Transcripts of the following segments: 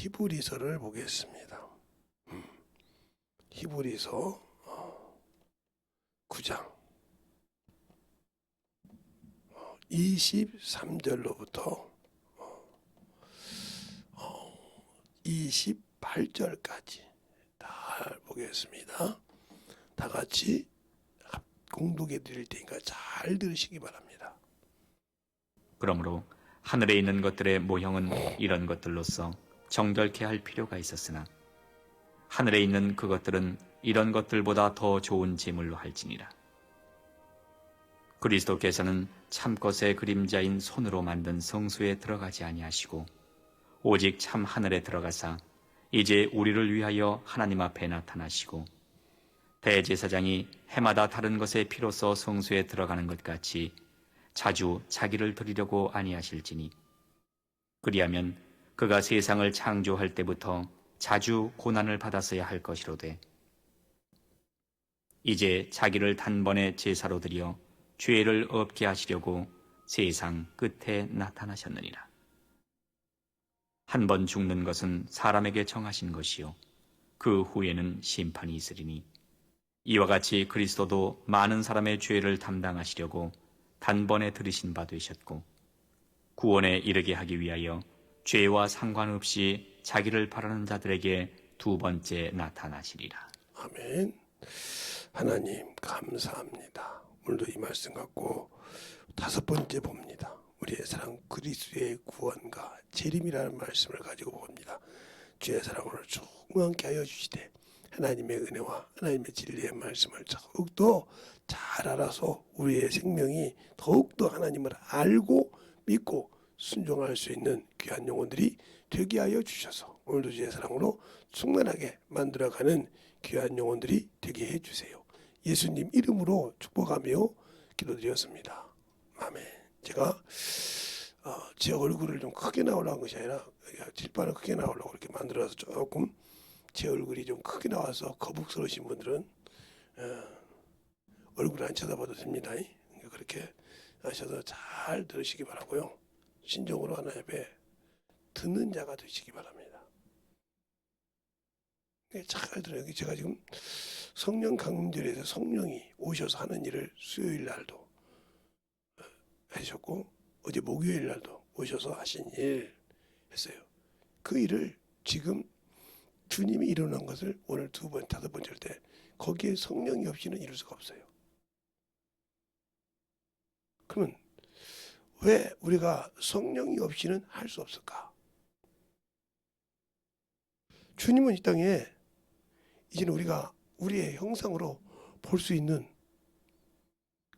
히브리서를 보겠습니다. 히브리서 9장 23절로부터 28절까지 다 보겠습니다. 다 같이 공독해 드릴 테니까 잘 들으시기 바랍니다. 그러므로 하늘에 있는 것들의 모형은 이런 것들로서 정결케 할 필요가 있었으나 하늘에 있는 그것들은 이런 것들보다 더 좋은 제물로 할지니라. 그리스도께서는 참것의 그림자인 손으로 만든 성소에 들어가지 아니하시고 오직 참 하늘에 들어가사 이제 우리를 위하여 하나님 앞에 나타나시고 대제사장이 해마다 다른 것의 피로써 성소에 들어가는 것 같이 자주 자기를 드리려고 아니하실지니 그리하면 그가 세상을 창조할 때부터 자주 고난을 받았어야 할 것이로되 이제 자기를 단번에 제사로 드려 죄를 없게 하시려고 세상 끝에 나타나셨느니라. 한 번 죽는 것은 사람에게 정하신 것이요 그 후에는 심판이 있으리니 이와 같이 그리스도도 많은 사람의 죄를 담당하시려고 단번에 들으신 바 되셨고 구원에 이르게 하기 위하여 죄와 상관없이 자기를 바라는 자들에게 두 번째 나타나시리라. 아멘. 하나님 감사합니다. 오늘도 이 말씀 갖고 다섯 번째 봅니다. 우리의 사랑 그리스도의 구원과 재림이라는 말씀을 가지고 봅니다. 주의 사랑으로 충만케 하여 주시되 하나님의 은혜와 하나님의 진리의 말씀을 더욱더 잘 알아서 우리의 생명이 더욱더 하나님을 알고 믿고 순종할 수 있는 귀한 영혼들이 되게 하여 주셔서 오늘도 주의 사랑으로 충만하게 만들어가는 귀한 영혼들이 되게 해주세요. 예수님 이름으로 축복하며 기도드렸습니다. 아멘. 제가 제 얼굴을 좀 크게 나오려는 것이 아니라 질판을 크게 나오려고 이렇게 만들어서 조금 제 얼굴이 좀 크게 나와서 거북스러우신 분들은 얼굴 안 쳐다봐도 됩니다. 그렇게 하셔서 잘 들으시기 바라고요. 신종으로 하나님 앞에 듣는 자가 되시기 바랍니다. 잘 들어요. 제가 지금 성령 강림절에서 성령이 오셔서 하는 일을 수요일 날도 하셨고 어제 목요일 날도 오셔서 하신 일 했어요. 그 일을 지금 주님이 일어난 것을 오늘 두 번, 다섯 번째일 때 거기에 성령이 없이는 이룰 수가 없어요. 그러면 왜 우리가 성령이 없이는 할 수 없을까? 주님은 이 땅에 이제는 우리가 우리의 형상으로 볼 수 있는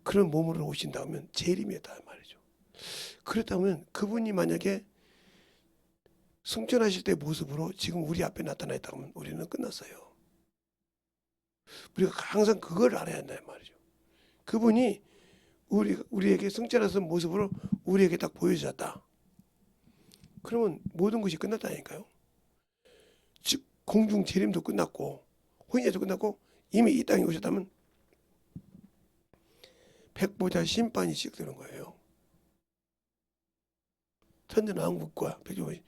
그런 몸으로 오신다면 재림이었다 말이죠. 그렇다면 그분이 만약에 승천하실 때 모습으로 지금 우리 앞에 나타나 있다고 하면 우리는 끝났어요. 우리가 항상 그걸 알아야 한다 말이죠. 그분이 우리에게 승천하신 모습으로 우리에게 딱 보여주셨다. 그러면 모든 것이 끝났다니까요. 즉 공중 재림도 끝났고 혼인도 끝났고 이미 이 땅에 오셨다면 백보자 심판이 시작되는 거예요. 천년왕국과 백보자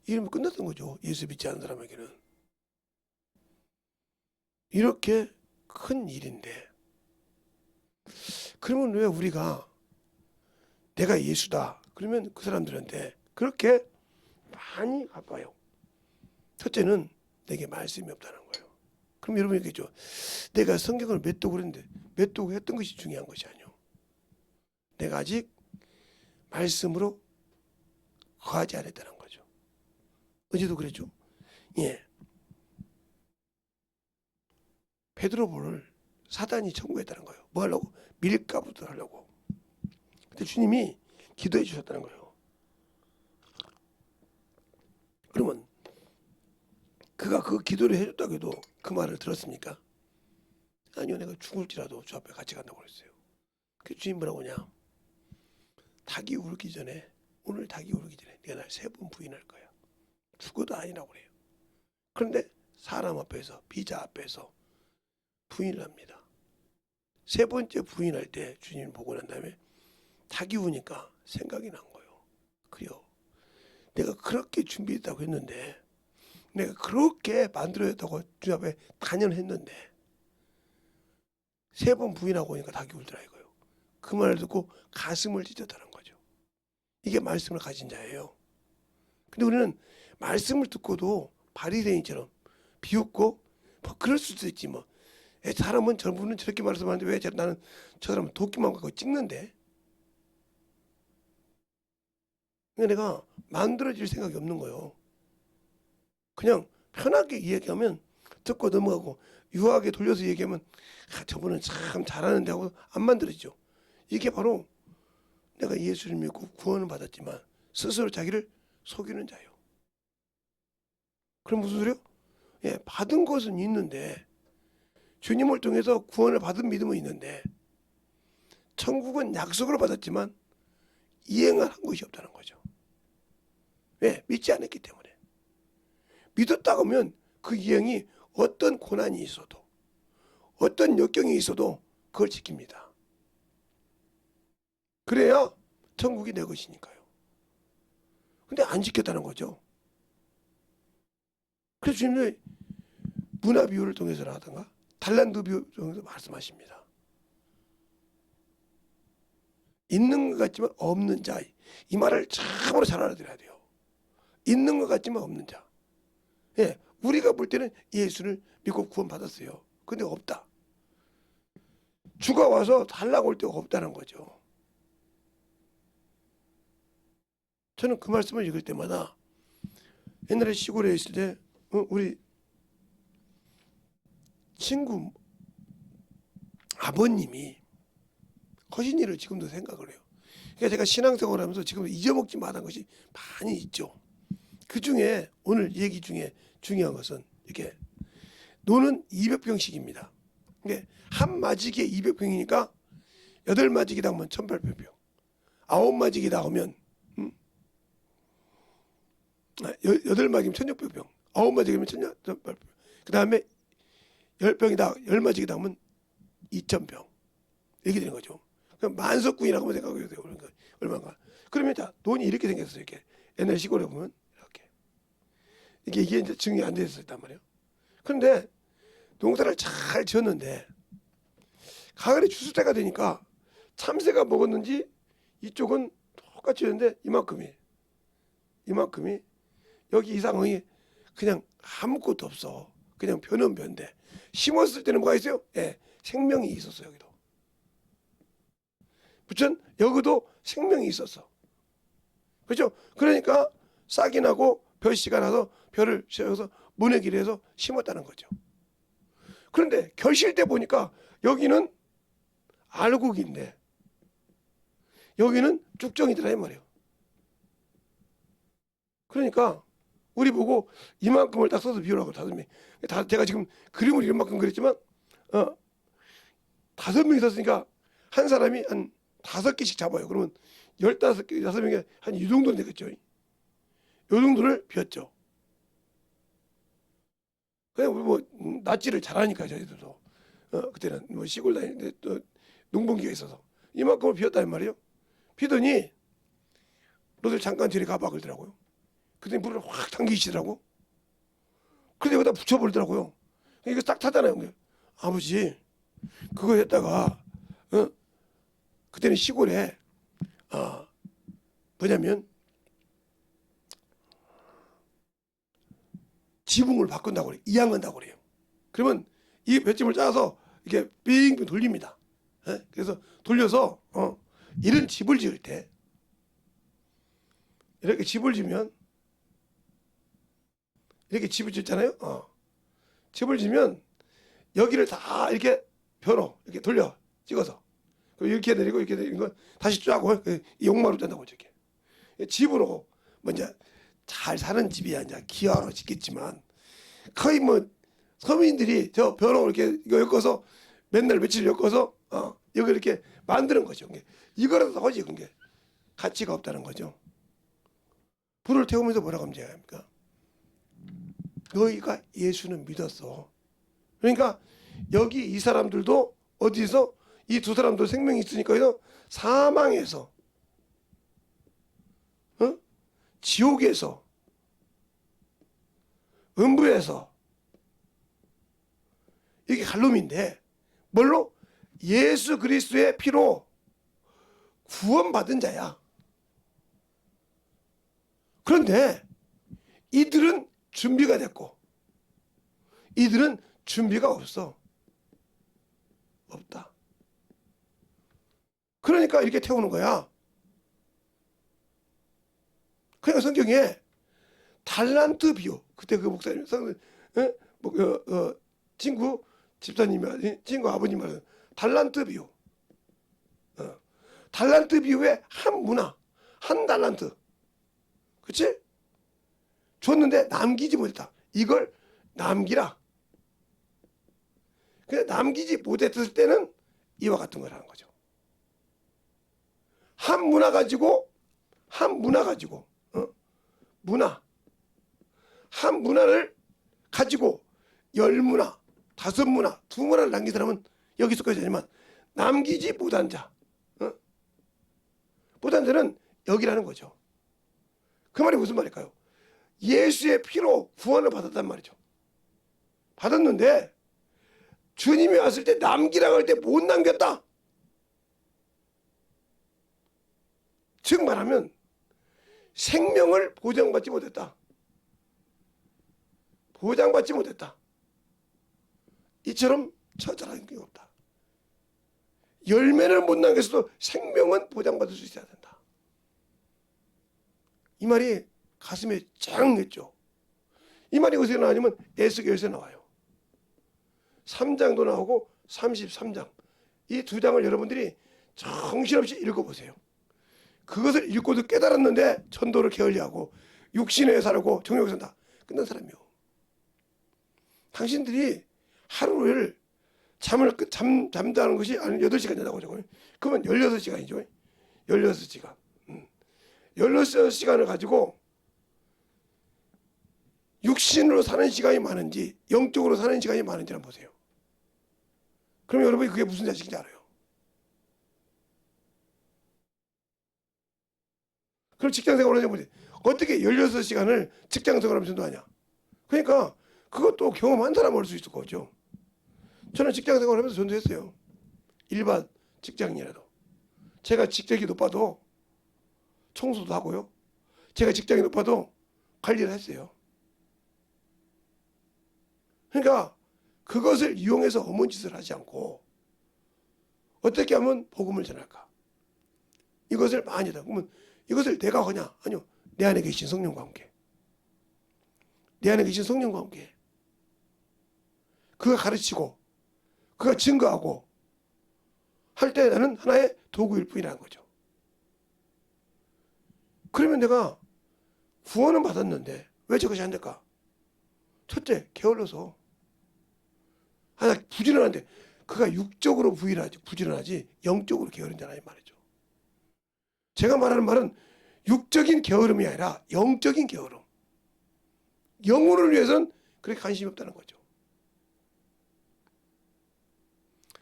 이러면 끝났던 거죠. 예수 믿지 않는 사람에게는. 이렇게 큰 일인데 그러면 왜 우리가 내가 예수다 그러면 그 사람들한테 그렇게 많이 가까요. 첫째는 내게 말씀이 없다는 거예요. 그럼 여러분 얘기했죠. 내가 성경을 몇 도 그랬는데 몇 도 했던 것이 중요한 것이 아니요. 내가 아직 말씀으로 거하지 않았다는 거죠. 어제도 그랬죠. 예. 베드로를 사단이 청구했다는 거예요. 뭐 하려고? 밀가부터 하려고. 근데 주님이 기도해 주셨다는 거예요. 그러면 그가 그 기도를 해줬다고 해도 그 말을 들었습니까? 아니요, 내가 죽을지라도 주 앞에 같이 간다고 그랬어요. 그 주님 뭐라고 하냐? 닭이 울기 전에, 오늘 닭이 울기 전에 네가 날 3번 부인할 거야. 죽어도 아니라고 그래요. 그런데 사람 앞에서, 비자 앞에서 부인을 합니다. 3번째 부인할 때 주님 보고 난 다음에 닭이 우니까 생각이 난 거예요. 그래요. 내가 그렇게 준비했다고 했는데 내가 그렇게 만들어졌다고 주님 앞에 단연했는데 3번 부인하고 오니까 닭이 울더라 이거요. 그 말을 듣고 가슴을 찢었다는 거죠. 이게 말씀을 가진 자예요. 근데 우리는 말씀을 듣고도 바리새인처럼 비웃고 뭐 그럴 수도 있지 뭐. 사람은 저분은 저렇게 말씀하는데 왜 나는 저 사람은 도끼만 갖고 찍는데? 근데 내가 만들어질 생각이 없는 거예요. 그냥 편하게 이야기하면 듣고 넘어가고 유하게 돌려서 얘기하면 저분은 참 잘하는데 하고 안 만들어지죠. 이게 바로 내가 예수를 믿고 구원을 받았지만 스스로 자기를 속이는 자예요. 그럼 무슨 소리요? 예, 받은 것은 있는데 주님을 통해서 구원을 받은 믿음은 있는데 천국은 약속을 받았지만 이행을 한 것이 없다는 거죠. 왜? 믿지 않았기 때문에. 믿었다고 하면 그 이행이 어떤 고난이 있어도 어떤 역경이 있어도 그걸 지킵니다. 그래야 천국이 내 것이니까요. 근데 안 지켰다는 거죠. 그래서 주님이 문화 비유를 통해서라든가 달란트 비유를 통해서 말씀하십니다. 있는 것 같지만 없는 자, 이 말을 참으로 잘 알아들어야 돼요. 있는 것 같지만 없는 자. 예, 우리가 볼 때는 예수를 믿고 구원 받았어요. 근데 없다. 주가 와서 달라고 할 데가 없다는 거죠. 저는 그 말씀을 읽을 때마다 옛날에 시골에 있을 때 우리 친구 아버님이 하신 일을 지금도 생각을 해요. 그러니까 제가 신앙생활을 하면서 지금 잊어먹지 못한 것이 많이 있죠. 그 중에 오늘 얘기 중에 중요한 것은 이렇게 노는 200병씩입니다. 근데 한 마지기에 200병이니까 8마지기다 하면 1800병. 9마지기다 하면 8마지기면 1600병. 9마지기면 1800병. 그 다음에 10병이다 10마지기다 하면 2000병. 이렇게 되는 거죠. 그럼 만석군이라고 생각해야 돼요. 그러니까 얼마인가. 그러면 자 돈이 이렇게 생겼어요. 이렇게 옛날 시골에 보면 이렇게 이게 이제 증이 안 돼 있었단 말이에요. 그런데 농사를 잘 지었는데 가을에 추수 때가 되니까 참새가 먹었는지 이쪽은 똑같이 였는데 이만큼이 여기 이 상황이 그냥 아무것도 없어. 그냥 변은 변인데 심었을 때는 뭐가 있어요? 예, 생명이 있었어. 여기도 부천 여기도 생명이 있었어. 그렇죠? 그러니까 싹이 나고 벼씨가 나서 벼를 씌워서 모내기를 해서 심었다는 거죠. 그런데 결실 때 보니까 여기는 알곡인데 여기는 쭉정이더라 이 말이에요. 그러니까 우리 보고 이만큼을 딱 써서 비우라고 5명. 제가 지금 그림을 이만큼 그렸지만 5명이 썼으니까 한 사람이 한 5개씩 잡아요. 그러면 15개, 6명이 한 이 정도 되겠죠. 이 정도를 비웠죠. 그냥 우리 뭐 낫지를 잘하니까 저희들도 그때는 뭐 시골 다니는데 또 농번기가 있어서 이만큼을 비웠단 말이에요. 비더니 너들 잠깐 저리 가봐 그러더라고요. 그때 물을 확 당기시더라고. 근데 여기다 붙여버리더라고요. 이거 딱 타잖아요. 아버지 그거 했다가 그때는 시골에 뭐냐면 지붕을 바꾼다고 그래요. 이양한다고 그래요. 그러면 이 볏짚을 짜서 이렇게 빙빙 돌립니다. 그래서 돌려서 이런 집을 지을 때 이렇게 집을 지면 이렇게 집을 짓잖아요. 집을 지면 여기를 다 이렇게 벼로 이렇게 돌려 찍어서 이렇게 내리고 이렇게 내리는 건 다시 짜고 용마로 짠다고 이렇게 집으로 먼저 잘 사는 집이야 이제 기와로 짓겠지만 거의 뭐 서민들이 저 벼로 이렇게 이거 엮어서 맨날 며칠 엮어서 여기 이렇게 만드는 거죠. 이거라도 하지 그게 가치가 없다는 거죠. 불을 태우면서 뭐라고 하면 합니까? 너희가 예수는 믿었어. 그러니까 여기 이 사람들도 어디서 이 두 사람도 생명이 있으니까요. 사망에서 지옥에서 음부에서 이게 갈놈인데 뭘로? 예수 그리스도의 피로 구원받은 자야. 그런데 이들은 준비가 됐고 이들은 준비가 없어. 없다. 그러니까 이렇게 태우는 거야. 그러니까 성경에 달란트 비유, 그때 그 목사님, 친구 집사님이, 친구 아버님 말은 달란트 비유. 달란트 비유에 한 문화, 한 달란트. 그치? 줬는데 남기지 못했다. 이걸 남기라. 근데 남기지 못했을 때는 이와 같은 거라는 거죠. 한 문화 가지고 문화 한 문화를 가지고 10문화, 5문화, 2문화를 남긴 사람은 여기 있을 것이지만 남기지 못한 자, 못한 자는 여기라는 거죠. 그 말이 무슨 말일까요? 예수의 피로 구원을 받았단 말이죠. 받았는데 주님이 왔을 때 남기라고 할 때 못 남겼다. 즉 말하면 생명을 보장받지 못했다. 보장받지 못했다. 이처럼 처절한 게 없다. 열매를 못 남겼어도 생명은 보장받을 수 있어야 된다. 이 말이 가슴에 짱 냈죠. 이 말이 어디서 나오냐면 에스겔에서 나와요. 3장도 나오고 33장. 이 두 장을 여러분들이 정신없이 읽어보세요. 그것을 읽고도 깨달았는데 천도를 게을리하고 육신에 살고 정욕에 산다. 끝난 사람이요. 당신들이 하루를 잠자는 것이 아니 8시간 잔다고 하죠. 그러면 16시간이죠. 16시간. 16시간을 가지고 육신으로 사는 시간이 많은지 영적으로 사는 시간이 많은지 한번 보세요. 그럼 여러분이 그게 무슨 자식인지 알아요. 그럼 직장생활을 해보세요. 어떻게 16시간을 직장생활 하면서 전도하냐. 그러니까 그것도 경험한 사람은 할 수 있을 거죠. 저는 직장생활 하면서 전도했어요. 일반 직장인이라도. 제가 직책이 높아도 청소도 하고요. 제가 직장이 높아도 관리를 했어요. 그러니까 그것을 이용해서 어머니 짓을 하지 않고 어떻게 하면 복음을 전할까? 이것을 많이 하다. 그러면 이것을 내가 하냐? 아니요. 내 안에 계신 성령과 함께. 내 안에 계신 성령과 함께. 그가 가르치고 그가 증거하고 할 때 나는 하나의 도구일 뿐이라는 거죠. 그러면 내가 구원은 받았는데 왜 저것이 안 될까? 첫째, 게을러서. 하나 부지런한데 그가 육적으로 부지런하지 영적으로 게으른 자라 이 말이죠. 제가 말하는 말은 육적인 게으름이 아니라 영적인 게으름. 영혼을 위해서는 그렇게 관심이 없다는 거죠.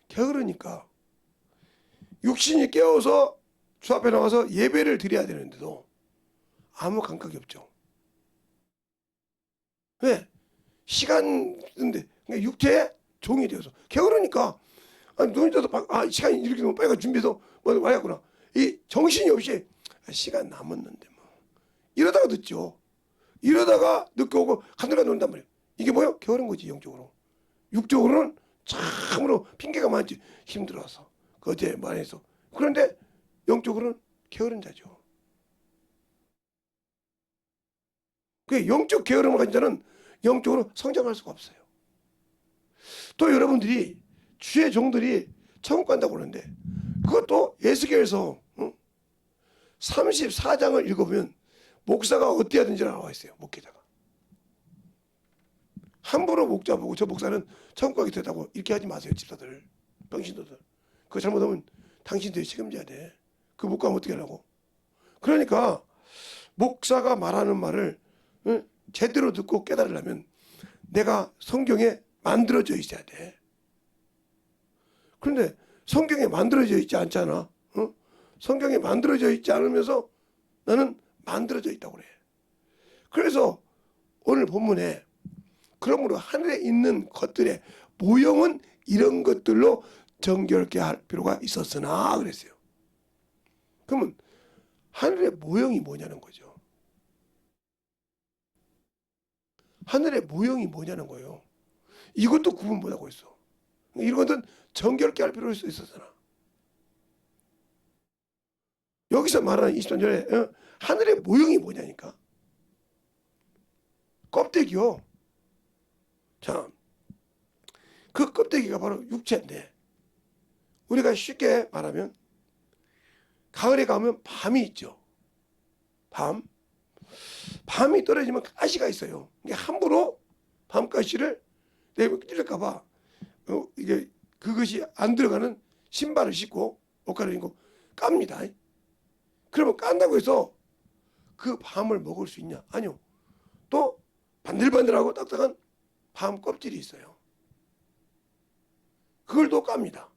게으르니까 육신이 깨어서 주 앞에 나와서 예배를 드려야 되는데도 아무 감각이 없죠. 왜? 시간인데 육체의 종이 되어서 게으르니까 눈이 떠서 시간이 이렇게 너무 빨리 준비해서 뭐 와야구나. 이 정신이 없이 시간 남았는데 뭐 이러다가 늦죠. 이러다가 늦게 오고 간들간들 논단 말이에요. 이게 뭐예요? 게으른 거지 영적으로. 육적으로는 참으로 핑계가 많지. 힘들어서 어제 많이 해서. 그런데 영적으로는 게으른 자죠. 그 영적 게으름을 가진 자는 영적으로 성장할 수가 없어요. 또 여러분들이 주의 종들이 천국 간다고 그러는데 그것도 에스겔에서 34장을 읽어보면 목사가 어떻게 하든지 나와 있어요. 목회자가. 함부로 목자 보고 저 목사는 천국 가게 됐다고 이렇게 하지 마세요. 집사들, 병신도들. 그거 잘못하면 당신들이 책임져야 돼. 그 못 가면 어떻게 하려고. 그러니까 목사가 말하는 말을 제대로 듣고 깨달으려면 내가 성경에 만들어져 있어야 돼. 그런데 성경에 만들어져 있지 않잖아. 성경에 만들어져 있지 않으면서 나는 만들어져 있다고 그래. 그래서 오늘 본문에 그러므로 하늘에 있는 것들의 모형은 이런 것들로 정결케 할 필요가 있었으나 그랬어요. 그러면 하늘의 모형이 뭐냐는 거죠. 하늘의 모형이 뭐냐는 거예요. 이것도 구분 못하고 있어. 이런 것은 정결케 할 필요가 있었으나. 여기서 말하는 23절에 하늘의 모형이 뭐냐니까. 껍데기요. 자, 그 껍데기가 바로 육체인데 우리가 쉽게 말하면 가을에 가면 밤이 있죠. 밤이 떨어지면 가시가 있어요. 함부로 밤가시를 내가 찔릴까봐 이게 그것이 안 들어가는 신발을 신고 옷가를 입고 깝니다. 그러면 깐다고 해서 그 밤을 먹을 수 있냐? 아니요. 또 반들반들하고 딱딱한 밤 껍질이 있어요. 그걸 또 깝니다.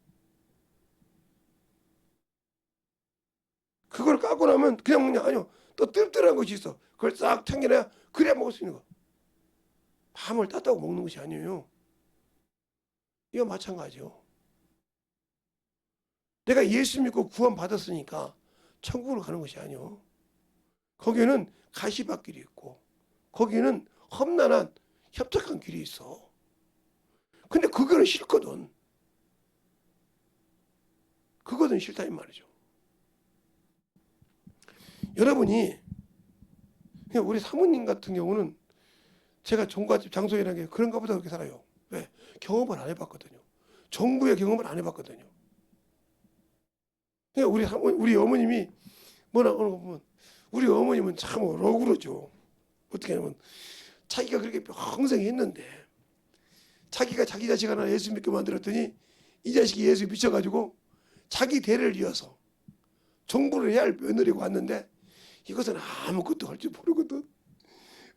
그걸 깎고 나면 그냥 먹냐? 아니요. 또 뜰뜰한 것이 있어. 그걸 싹 챙겨내야 그래야 먹을 수 있는 거. 밤을 땄다고 먹는 것이 아니에요. 이거 마찬가지요. 내가 예수 믿고 구원 받았으니까 천국으로 가는 것이 아니요. 거기에는 가시밭길이 있고 거기는 험난한 협착한 길이 있어. 근데 그거는 싫거든. 그거는 싫다 이 말이죠. 여러분이 우리 사모님 같은 경우는 제가 종갓집 장소이라는 게 그런가 보다 그렇게 살아요. 왜? 경험을 안 해봤거든요. 정부의 경험을 안 해봤거든요. 우리 어머님이 뭐라 그러는 거 보면 우리 어머님은 참 어그러죠. 어떻게 하냐면 자기가 그렇게 평생했는데 자기가 자기 자식 하나 예수 믿게 만들었더니 이 자식이 예수 미쳐가지고 자기 대를 이어서 정부를 해야 할 며느리가 왔는데 이것은 아무것도 할 줄 모르거든.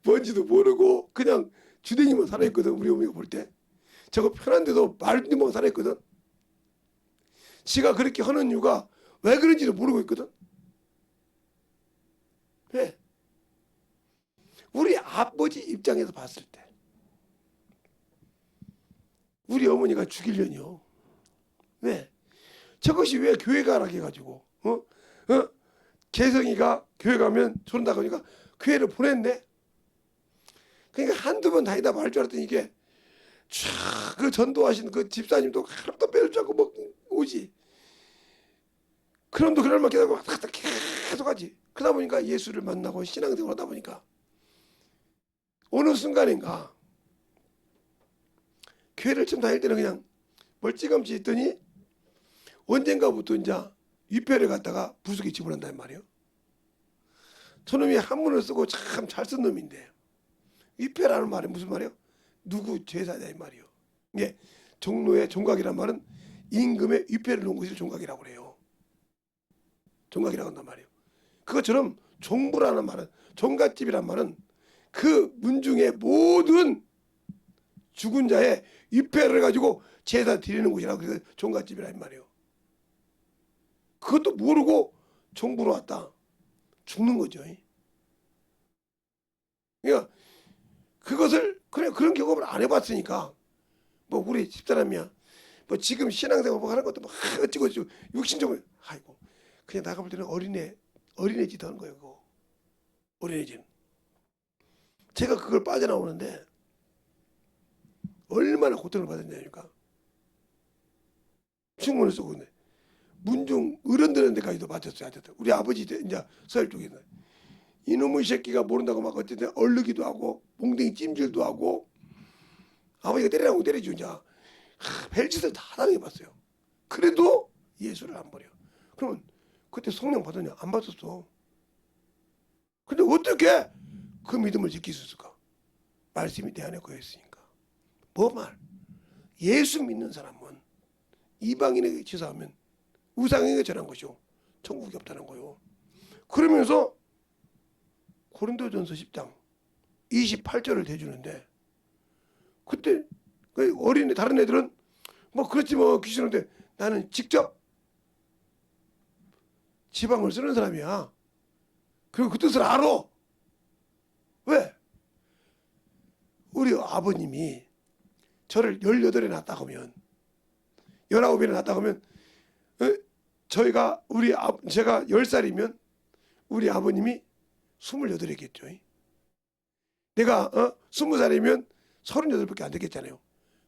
뭔지도 모르고 그냥 주댕이만 살아있거든. 우리 어머니가 볼 때. 저거 편한데도 말만 살아있거든. 지가 그렇게 하는 이유가 왜 그런지도 모르고 있거든. 왜? 우리 아버지 입장에서 봤을 때 우리 어머니가 죽이려니요. 왜? 저것이 왜 교회 가라 해가지고 개성이가 교회 가면 저런다 그러니까 교회를 보냈네. 그러니까 한두 번 다니다 말 줄 알았더니 이게 쫙 그 전도하신 그 집사님도 하루도 빼를 잡고 막 오지. 그럼도 그럴 만큼 왔다 갔다 계속 하지. 그러다 보니까 예수를 만나고 신앙생활 하다 보니까 어느 순간인가 교회를 좀 다닐 때는 그냥 멀찌감치 있더니 언젠가부터 이제 위패를 갖다가 부수게 집어넣는단 말이에요. 저놈이 한문을 쓰고 참 잘 쓴 놈인데 위패라는 말이 무슨 말이에요? 누구 제사냐 이 말이에요. 이게 종로의 종각이란 말은 임금의 위패를 놓은 것을 종각이라고 그래요. 종각이라고 한단 말이에요. 그것처럼 종부라는 말은 종갓집이란 말은 그 문중의 모든 죽은 자의 위패를 가지고 제사 드리는 곳이라고 그래서 종갓집이란 말이에요. 그것도 모르고 종부로 왔다. 죽는 거죠. 그러니까 그것을 그런 경험을 안 해봤으니까 뭐 우리 집사람이야 뭐 지금 신앙생활 뭐 하는 것도 막 어찌고 육신적으로 아이고 그냥 나가볼 때는 어린애 짓 하는 거예요. 그거 어린애 짓. 제가 그걸 빠져나오는데 얼마나 고통을 받았냐니까. 충문을 쓰고 있네. 문중 어른들은 데까지도 맞췄어요. 우리 아버지 이제 서울 쪽에 있는 이놈의 새끼가 모른다고 막 어쨌든 얼르기도 하고 몽둥이 찜질도 하고 아버지가 때리라고 때리죠. 이제 별짓을 다 당해봤어요. 그래도 예수를 안 버려. 그러면 그때 성령 받았냐? 안 받았어. 근데 어떻게 그 믿음을 지킬 수 있을까? 말씀이 내 안에 거했으니까. 뭐 말? 예수 믿는 사람은 이방인에게 치사하면 우상에게 전한 것이요. 천국이 없다는 거요. 그러면서 고린도전서 10장 28절을 대주는데 그때 그 어린애 다른 애들은 뭐 그렇지 뭐 귀신한데 나는 직접 지방을 쓰는 사람이야. 그리고 그 뜻을 알아. 왜? 우리 아버님이 저를 18에 낳았다고 하면 19에 낳았다고 하면 제가 10살이면 우리 아버님이 28이겠죠. 내가 20살이면 38밖에 안 되겠잖아요.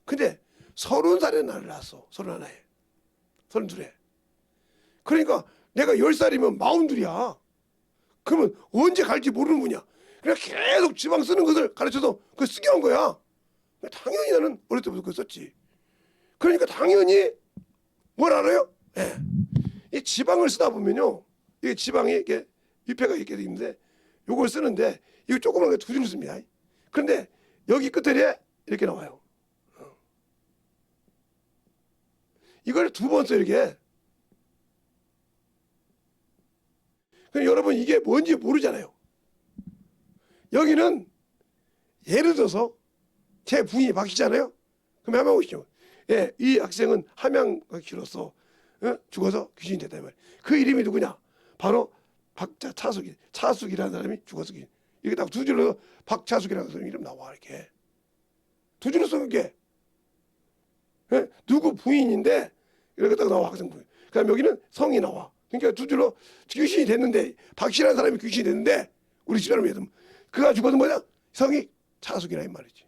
근데 30살에 나를 낳았어. 31에. 32에. 그러니까 내가 10살이면 42이야. 그러면 언제 갈지 모르는 분이야. 그냥 계속 지방 쓰는 것을 가르쳐서 그걸 쓰게 한 거야. 당연히 나는 어릴 때부터 그걸 썼지. 그러니까 당연히 뭘 알아요? 예. 이 지방을 쓰다 보면요. 이게 지방이 이렇게 위패가 있게 돼 있는데 요걸 쓰는데 이거 조그만 게 2줄을 씁니다. 그런데 여기 끝에 이렇게 나와요. 이걸 2번 써 이렇게. 그럼 여러분 이게 뭔지 모르잖아요. 여기는 예를 들어서 제 부인이 박씨잖아요. 그럼 한명 오시죠. 예, 이 학생은 함양기로서 죽어서 귀신이 됐다 이 말이에요. 그 이름이 누구냐? 바로 차숙이라는 사람이 죽어서 귀신. 이게 딱 2줄로 박차숙이라는 사람 이름 나와 이렇게. 2줄로 써 이게. 예? 누구 부인인데 이렇게 딱 나와 학생 부인. 그다음 여기는 성이 나와. 그러니까 2줄로 귀신이 됐는데 박씨라는 사람이 귀신이 됐는데 우리 집사람이 해도 그가 죽어서 뭐냐? 성이 차숙이라 이 말이지.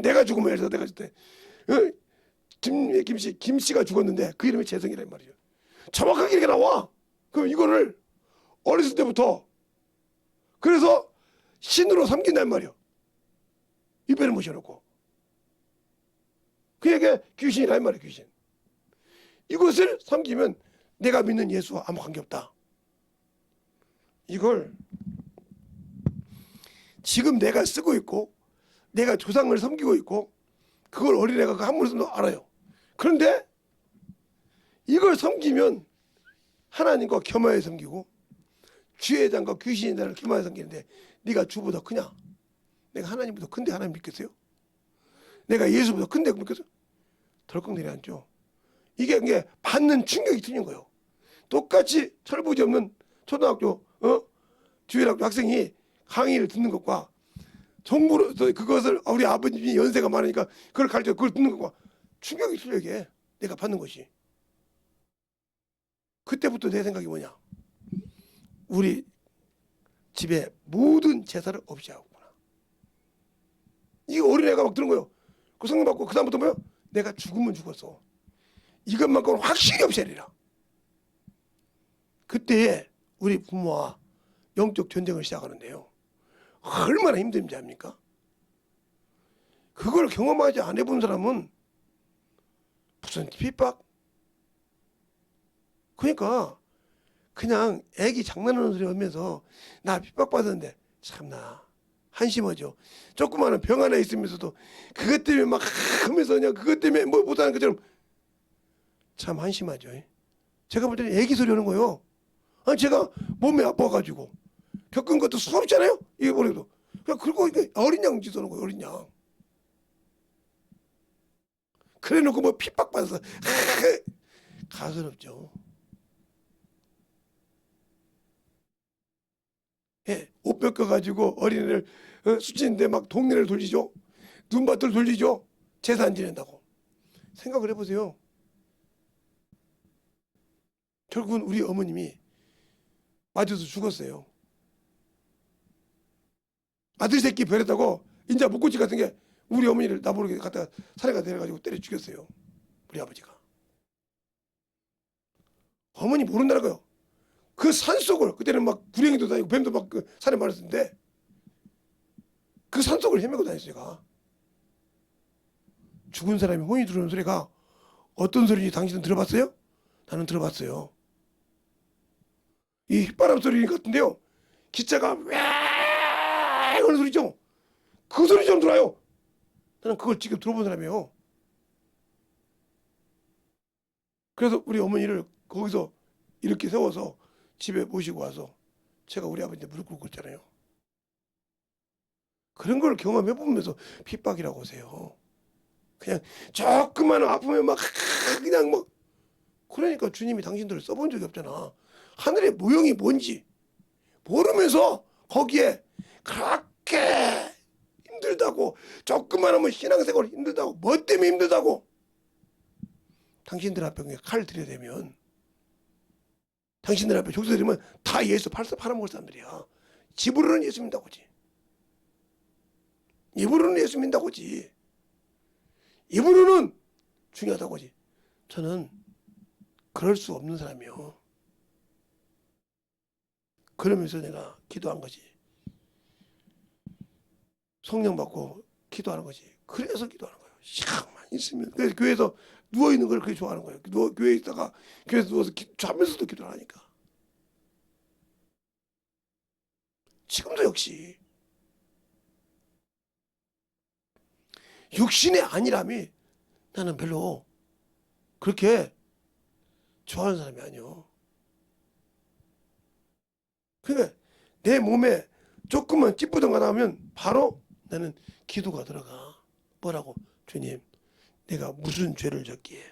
내가 죽으면 예를 들어 내가 그때 김씨가 죽었는데 그 이름이 재성이라 이 말이죠. 정확하게 이렇게 나와. 그럼 이거를 어렸을 때부터 그래서 신으로 섬긴단 말이요. 입에를 모셔놓고. 그에게 귀신이라 이 말이에요. 귀신. 이것을 섬기면 내가 믿는 예수와 아무 관계없다. 이걸 지금 내가 쓰고 있고 내가 조상을 섬기고 있고 그걸 어린애가 한 번도 알아요. 그런데 이걸 섬기면 하나님과 겸하여 섬기고 주의 장과 귀신의 장을 겸하여 섬기는데 네가 주보다 크냐? 내가 하나님보다 큰데 하나님 믿겠어요? 내가 예수보다 큰데 믿겠어요? 덜컥 내려앉죠. 이게 받는 충격이 틀린 거예요. 똑같이 철부지 없는 초등학교 주일학교 학생이 강의를 듣는 것과 정부로 그것을 우리 아버님이 연세가 많으니까 그걸 가르쳐 그걸 듣는 것과 충격이 틀려 이게 내가 받는 것이. 그때부터 내 생각이 뭐냐? 우리 집에 모든 제사를 없이 하구나. 이게 어린애가 막 들은 거예요. 그 성령 받고 그 다음부터 뭐요? 내가 죽으면 죽었어. 이것만큼은 확실히 없애리라. 그때에 우리 부모와 영적 전쟁을 시작하는데요. 얼마나 힘든지 압니까? 그걸 경험하지 안 해본 사람은 무슨 핍박? 그러니까 그냥 애기 장난하는 소리 하면서 나 핍박받았는데 참나 한심하죠. 조그마한 병 하나 있으면서도 그것 때문에 막 하면서 그냥 그것 때문에 뭐 못하는 것처럼 참 한심하죠. 제가 볼 때는 애기 소리 하는 거예요. 아니 제가 몸이 아파가지고 겪은 것도 수없잖아요. 이게 뭐래도 그냥 그리고 어린 양 짓 하는 거예요. 어린 양. 그래놓고 뭐 핍박받아서 가스럽죠. 예, 옷 벗겨가지고 어린애를 수치는데 막 동네를 돌리죠. 눈밭을 돌리죠. 제사 안 지낸다고. 생각을 해보세요. 결국은 우리 어머님이 맞아서 죽었어요. 아들 새끼 버렸다고 인자 목고치 같은 게 우리 어머니를 나보게 갖다가 산에 데려가지고 때려 죽였어요. 우리 아버지가. 어머니 모른다고요. 그 산속을 그때는 막 구렁이도 다니고 뱀도 막 그 산에 많았는데 그 산속을 헤매고 다녔어요. 제가. 죽은 사람이 혼이 들어오는 소리가 어떤 소리인지 당신은 들어봤어요? 나는 들어봤어요. 이 휘바람 소리 같은데요. 기차가 왜 하는 소리죠. 그 소리 좀 들어요. 나는 그걸 지금 들어본 사람이에요. 그래서 우리 어머니를 거기서 이렇게 세워서 집에 모시고 와서 제가 우리 아버지한테 무릎 꿇고 있잖아요. 그런 걸 경험해 보면서 핍박이라고 하세요. 그냥 조금만 아프면 막 그냥 뭐 그러니까 주님이 당신들을 써본 적이 없잖아. 하늘의 모형이 뭔지 모르면서 거기에 그렇게 그것만 하면 신앙생활 힘들다고. 뭐 때문에 힘들다고? 당신들 앞에 그냥 칼 들여대면, 당신들 앞에 족쇄 들이면 다 예수 팔아먹을 사람들이야. 집으로는 예수 믿다고지. 입으로는 예수 믿다고지. 입으로는 중요하다고지. 저는 그럴 수 없는 사람이요. 그러면서 내가 기도한 거지. 성령 받고 기도하는 거지. 그래서 기도하는 거예요. 시간만 있으면. 그래서 교회에서 누워있는 걸 그렇게 좋아하는 거예요. 교회에 있다가 교회에서 누워서 자면서도 기도를 하니까. 지금도 역시 육신의 안일함이 나는 별로 그렇게 좋아하는 사람이 아니요. 그러니까 내 몸에 조금만 찌뿌둥 하다 하면 바로 나는 기도가 들어가. 뭐라고? 주님, 내가 무슨 죄를 졌기에?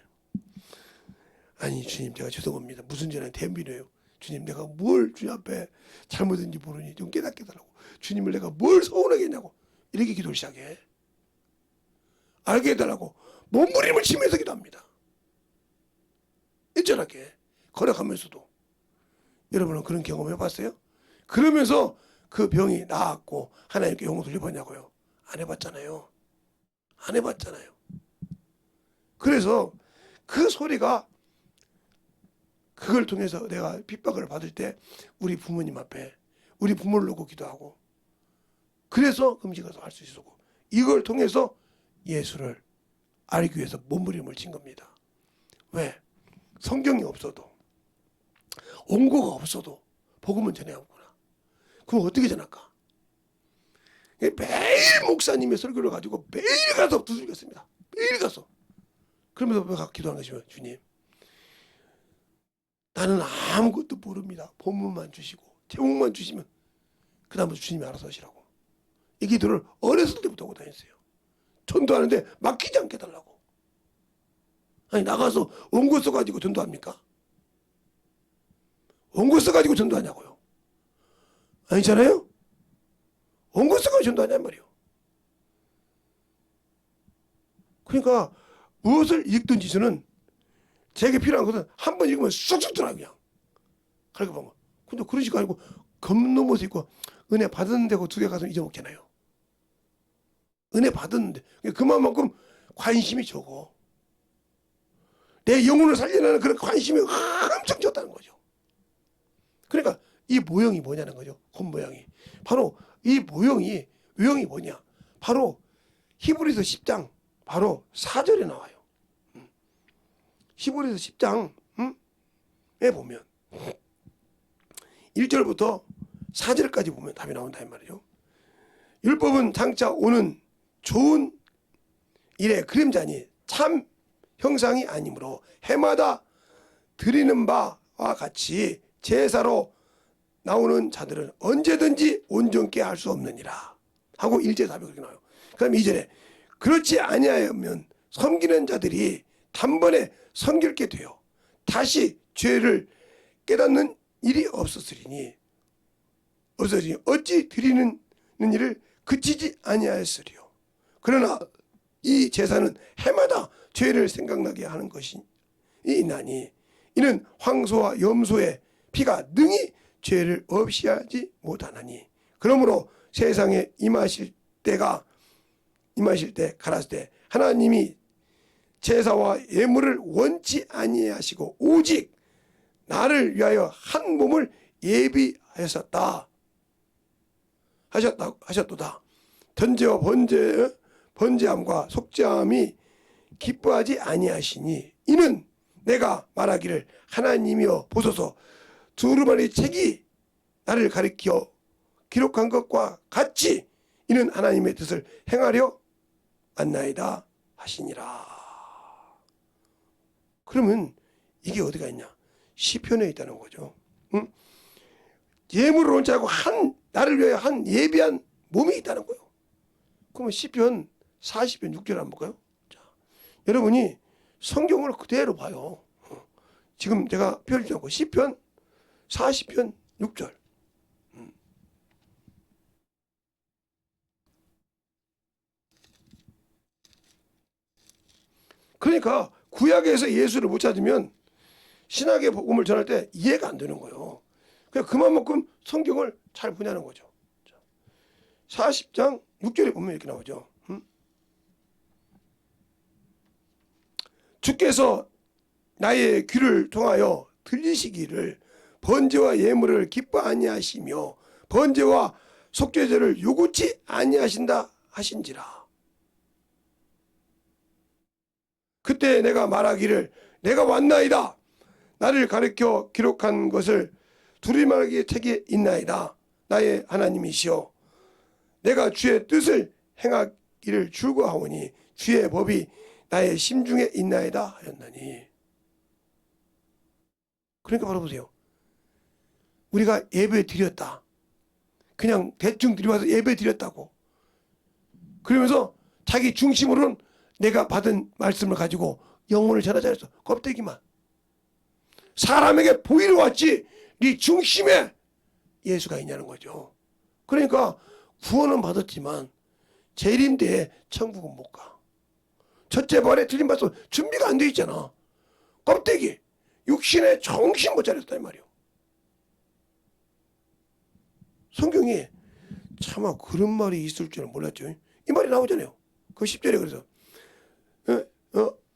아니 주님, 제가 죄송합니다. 무슨 죄는 대비래요. 주님, 내가 뭘 주님 앞에 잘못했는지 모르니 좀 깨닫게 해달라고. 주님을 내가 뭘 서운하게 했냐고. 이렇게 기도를 시작해. 알게 해달라고 몸부림을 치면서 기도합니다. 일절하게 걸어가면서도. 여러분은 그런 경험 해봤어요? 그러면서 그 병이 나았고 하나님께 영혼 돌려봤냐고요? 안 해봤잖아요. 안 해봤잖아요. 그래서 그 소리가, 그걸 통해서 내가 핍박을 받을 때 우리 부모님 앞에 우리 부모를 놓고 기도하고, 그래서 금식을 할 수 있었고, 이걸 통해서 예수를 알기 위해서 몸부림을 친 겁니다. 왜? 성경이 없어도, 원고가 없어도 복음은 전해야 하구나. 그럼 어떻게 전할까? 매일 목사님의 설교를 가지고 매일 가서 두들겼습니다. 매일 가서. 그러면서 내가 기도한 것이면, 주님, 나는 아무것도 모릅니다. 본문만 주시고 제목만 주시면 그 다음부터 주님이 알아서 하시라고. 이 기도를 어렸을 때부터 하고 다녔어요. 전도하는데 막히지 않게 해달라고. 아니 나가서 원고 써가지고 전도합니까? 원고 써가지고 전도하냐고요. 아니잖아요. 원고 써가지고 전도하냔 말이에요. 그러니까 무엇을 읽든지 저는 제게 필요한 것은 한 번 읽으면 쑥쑥 들어요. 그냥 가르쳐본 거. 근데 그런 식으로 아니고 겁넘어서 있고, 은혜 받았는데 두 개 가서 잊어먹잖아요. 은혜 받았는데 그만큼 관심이 적어. 내 영혼을 살리는 그런 관심이 엄청 적다는 거죠. 그러니까 이 모형이 뭐냐는 거죠. 겉모양이. 바로 이 모형이, 외형이 뭐냐. 바로 히브리서 10장 바로 4절에 나와요. 히브리서 10장에 보면 1절부터 4절까지 보면 답이 나온다 이 말이죠. 율법은 장차 오는 좋은 일의 그림자니 참 형상이 아니므로 해마다 드리는 바와 같이 제사로 나오는 자들은 언제든지 온전케 할 수 없느니라 하고 1절 답이 그렇게 나와요. 그 다음에 2절에 그렇지 아니하면 섬기는 자들이 단번에 섬길게 되어 다시 죄를 깨닫는 일이 없었으리니 어찌 드리는 일을 그치지 아니하였으리요. 그러나 이 제사는 해마다 죄를 생각나게 하는 것이 있나니 이는 황소와 염소의 피가 능히 죄를 없이 하지 못하나니 그러므로 세상에 임하실 때 가라사대 때 하나님이 제사와 예물을 원치 아니하시고 오직 나를 위하여 한 몸을 예비하셨다 하셨도다. 번제와 번제함과 속죄함이 기뻐하지 아니하시니 이는 내가 말하기를 하나님이여 보소서 두루마리 책이 나를 가리켜 기록한 것과 같이 이는 하나님의 뜻을 행하려 왔나이다 하시니라. 그러면 이게 어디가 있냐? 시편에 있다는 거죠. 응? 예물을 원치 않고 나를 위하여 한 예비한 몸이 있다는 거예요. 그러면 시편 40편 6절 한번 볼까요? 자, 여러분이 성경을 그대로 봐요. 지금 제가 펴주지 않고 시편 40편 6절. 그러니까 구약에서 예수를 못 찾으면 신학의 복음을 전할 때 이해가 안 되는 거예요. 그만큼 성경을 잘 보냐는 거죠. 40장 6절에 보면 이렇게 나오죠. 주께서 나의 귀를 통하여 들리시기를 번제와 예물을 기뻐 아니하시며 번제와 속죄제를 요구치 아니하신다 하신지라. 그때 내가 말하기를 내가 왔나이다. 나를 가르쳐 기록한 것을 두루마리 책에 있나이다. 나의 하나님이시여 내가 주의 뜻을 행하기를 즐거워하오니 주의 법이 나의 심중에 있나이다 하였나니. 그러니까 바로 보세요. 우리가 예배 드렸다. 그냥 대충 드려와서 예배 드렸다고. 그러면서 자기 중심으로는 내가 받은 말씀을 가지고 영혼을 전하자했어. 껍데기만. 사람에게 보이러 왔지 네 중심에 예수가 있냐는 거죠. 그러니까 구원은 받았지만 재림대에 천국은 못 가. 첫째 발에 틀린 발소 준비가 안 돼 있잖아. 껍데기. 육신에 정신 못 차렸다 이 말이요. 성경이 차마 그런 말이 있을 줄은 몰랐죠. 이 말이 나오잖아요. 그 10절에 그래서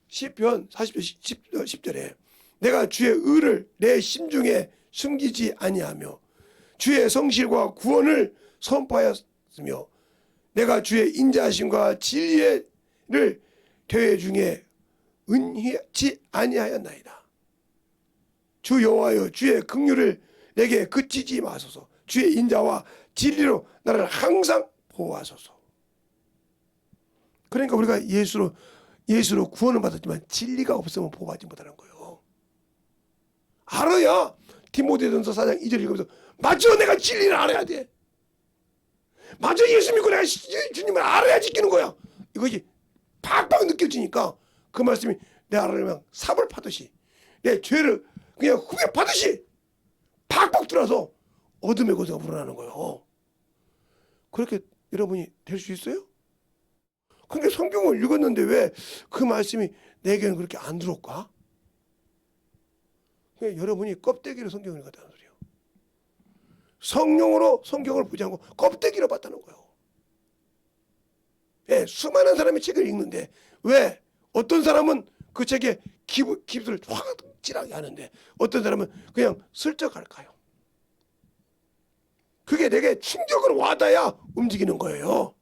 시편 40편 10절에 내가 주의 의를 내 심중에 숨기지 아니하며 주의 성실과 구원을 선포하였으며 내가 주의 인자하심과 진리를 대회 중에 은희치 아니하였나이다. 주 여호와여 주의 긍휼을 내게 그치지 마소서. 주의 인자와 진리로 나를 항상 보호하소서. 그러니까 우리가 예수로 구원을 받았지만 진리가 없으면 보호받지 못하는 거예요. 알아야 디모데전서 4장 2절 읽으면서 맞아 내가 진리를 알아야 돼. 맞아 예수 믿고 내가 주님을 알아야 지키는 거야. 이것이 팍팍 느껴지니까 그 말씀이 내 알아내면 삽을 파듯이 내 죄를 그냥 후벼 파듯이 팍팍 들어서 어둠의 고소가 불어나는 거예요. 그렇게 여러분이 될 수 있어요? 근데 성경을 읽었는데 왜 그 말씀이 내게는 그렇게 안 들어올까? 여러분이 껍데기로 성경을 읽었다는 소리예요. 성령으로 성경을 보지 않고 껍데기로 봤다는 거예요. 예, 수많은 사람이 책을 읽는데 왜 어떤 사람은 그 책에 깁스를 확실하게 하는데 어떤 사람은 그냥 슬쩍 할까요? 그게 내게 충격을 와닿아야 움직이는 거예요.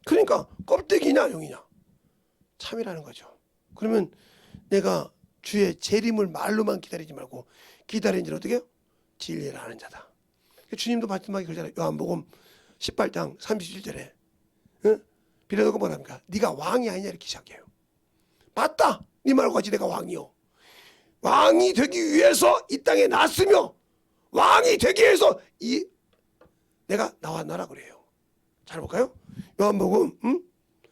그러니까 껍데기냐 영이냐 참이라는 거죠. 그러면 내가 주의 재림을 말로만 기다리지 말고 기다리는 자 어떻게 해요? 진리를 아는 자다. 주님도 마지막에 그러잖아요. 요한복음 18장 37절에 빌라도가 뭐랍니까? 네가 왕이 아니냐 이렇게 시작해요. 맞다. 네 말과 같이 내가 왕이요. 왕이 되기 위해서 이 땅에 났으며 왕이 되기 위해서 내가 나왔나라 그래요. 잘 볼까요? 요한복음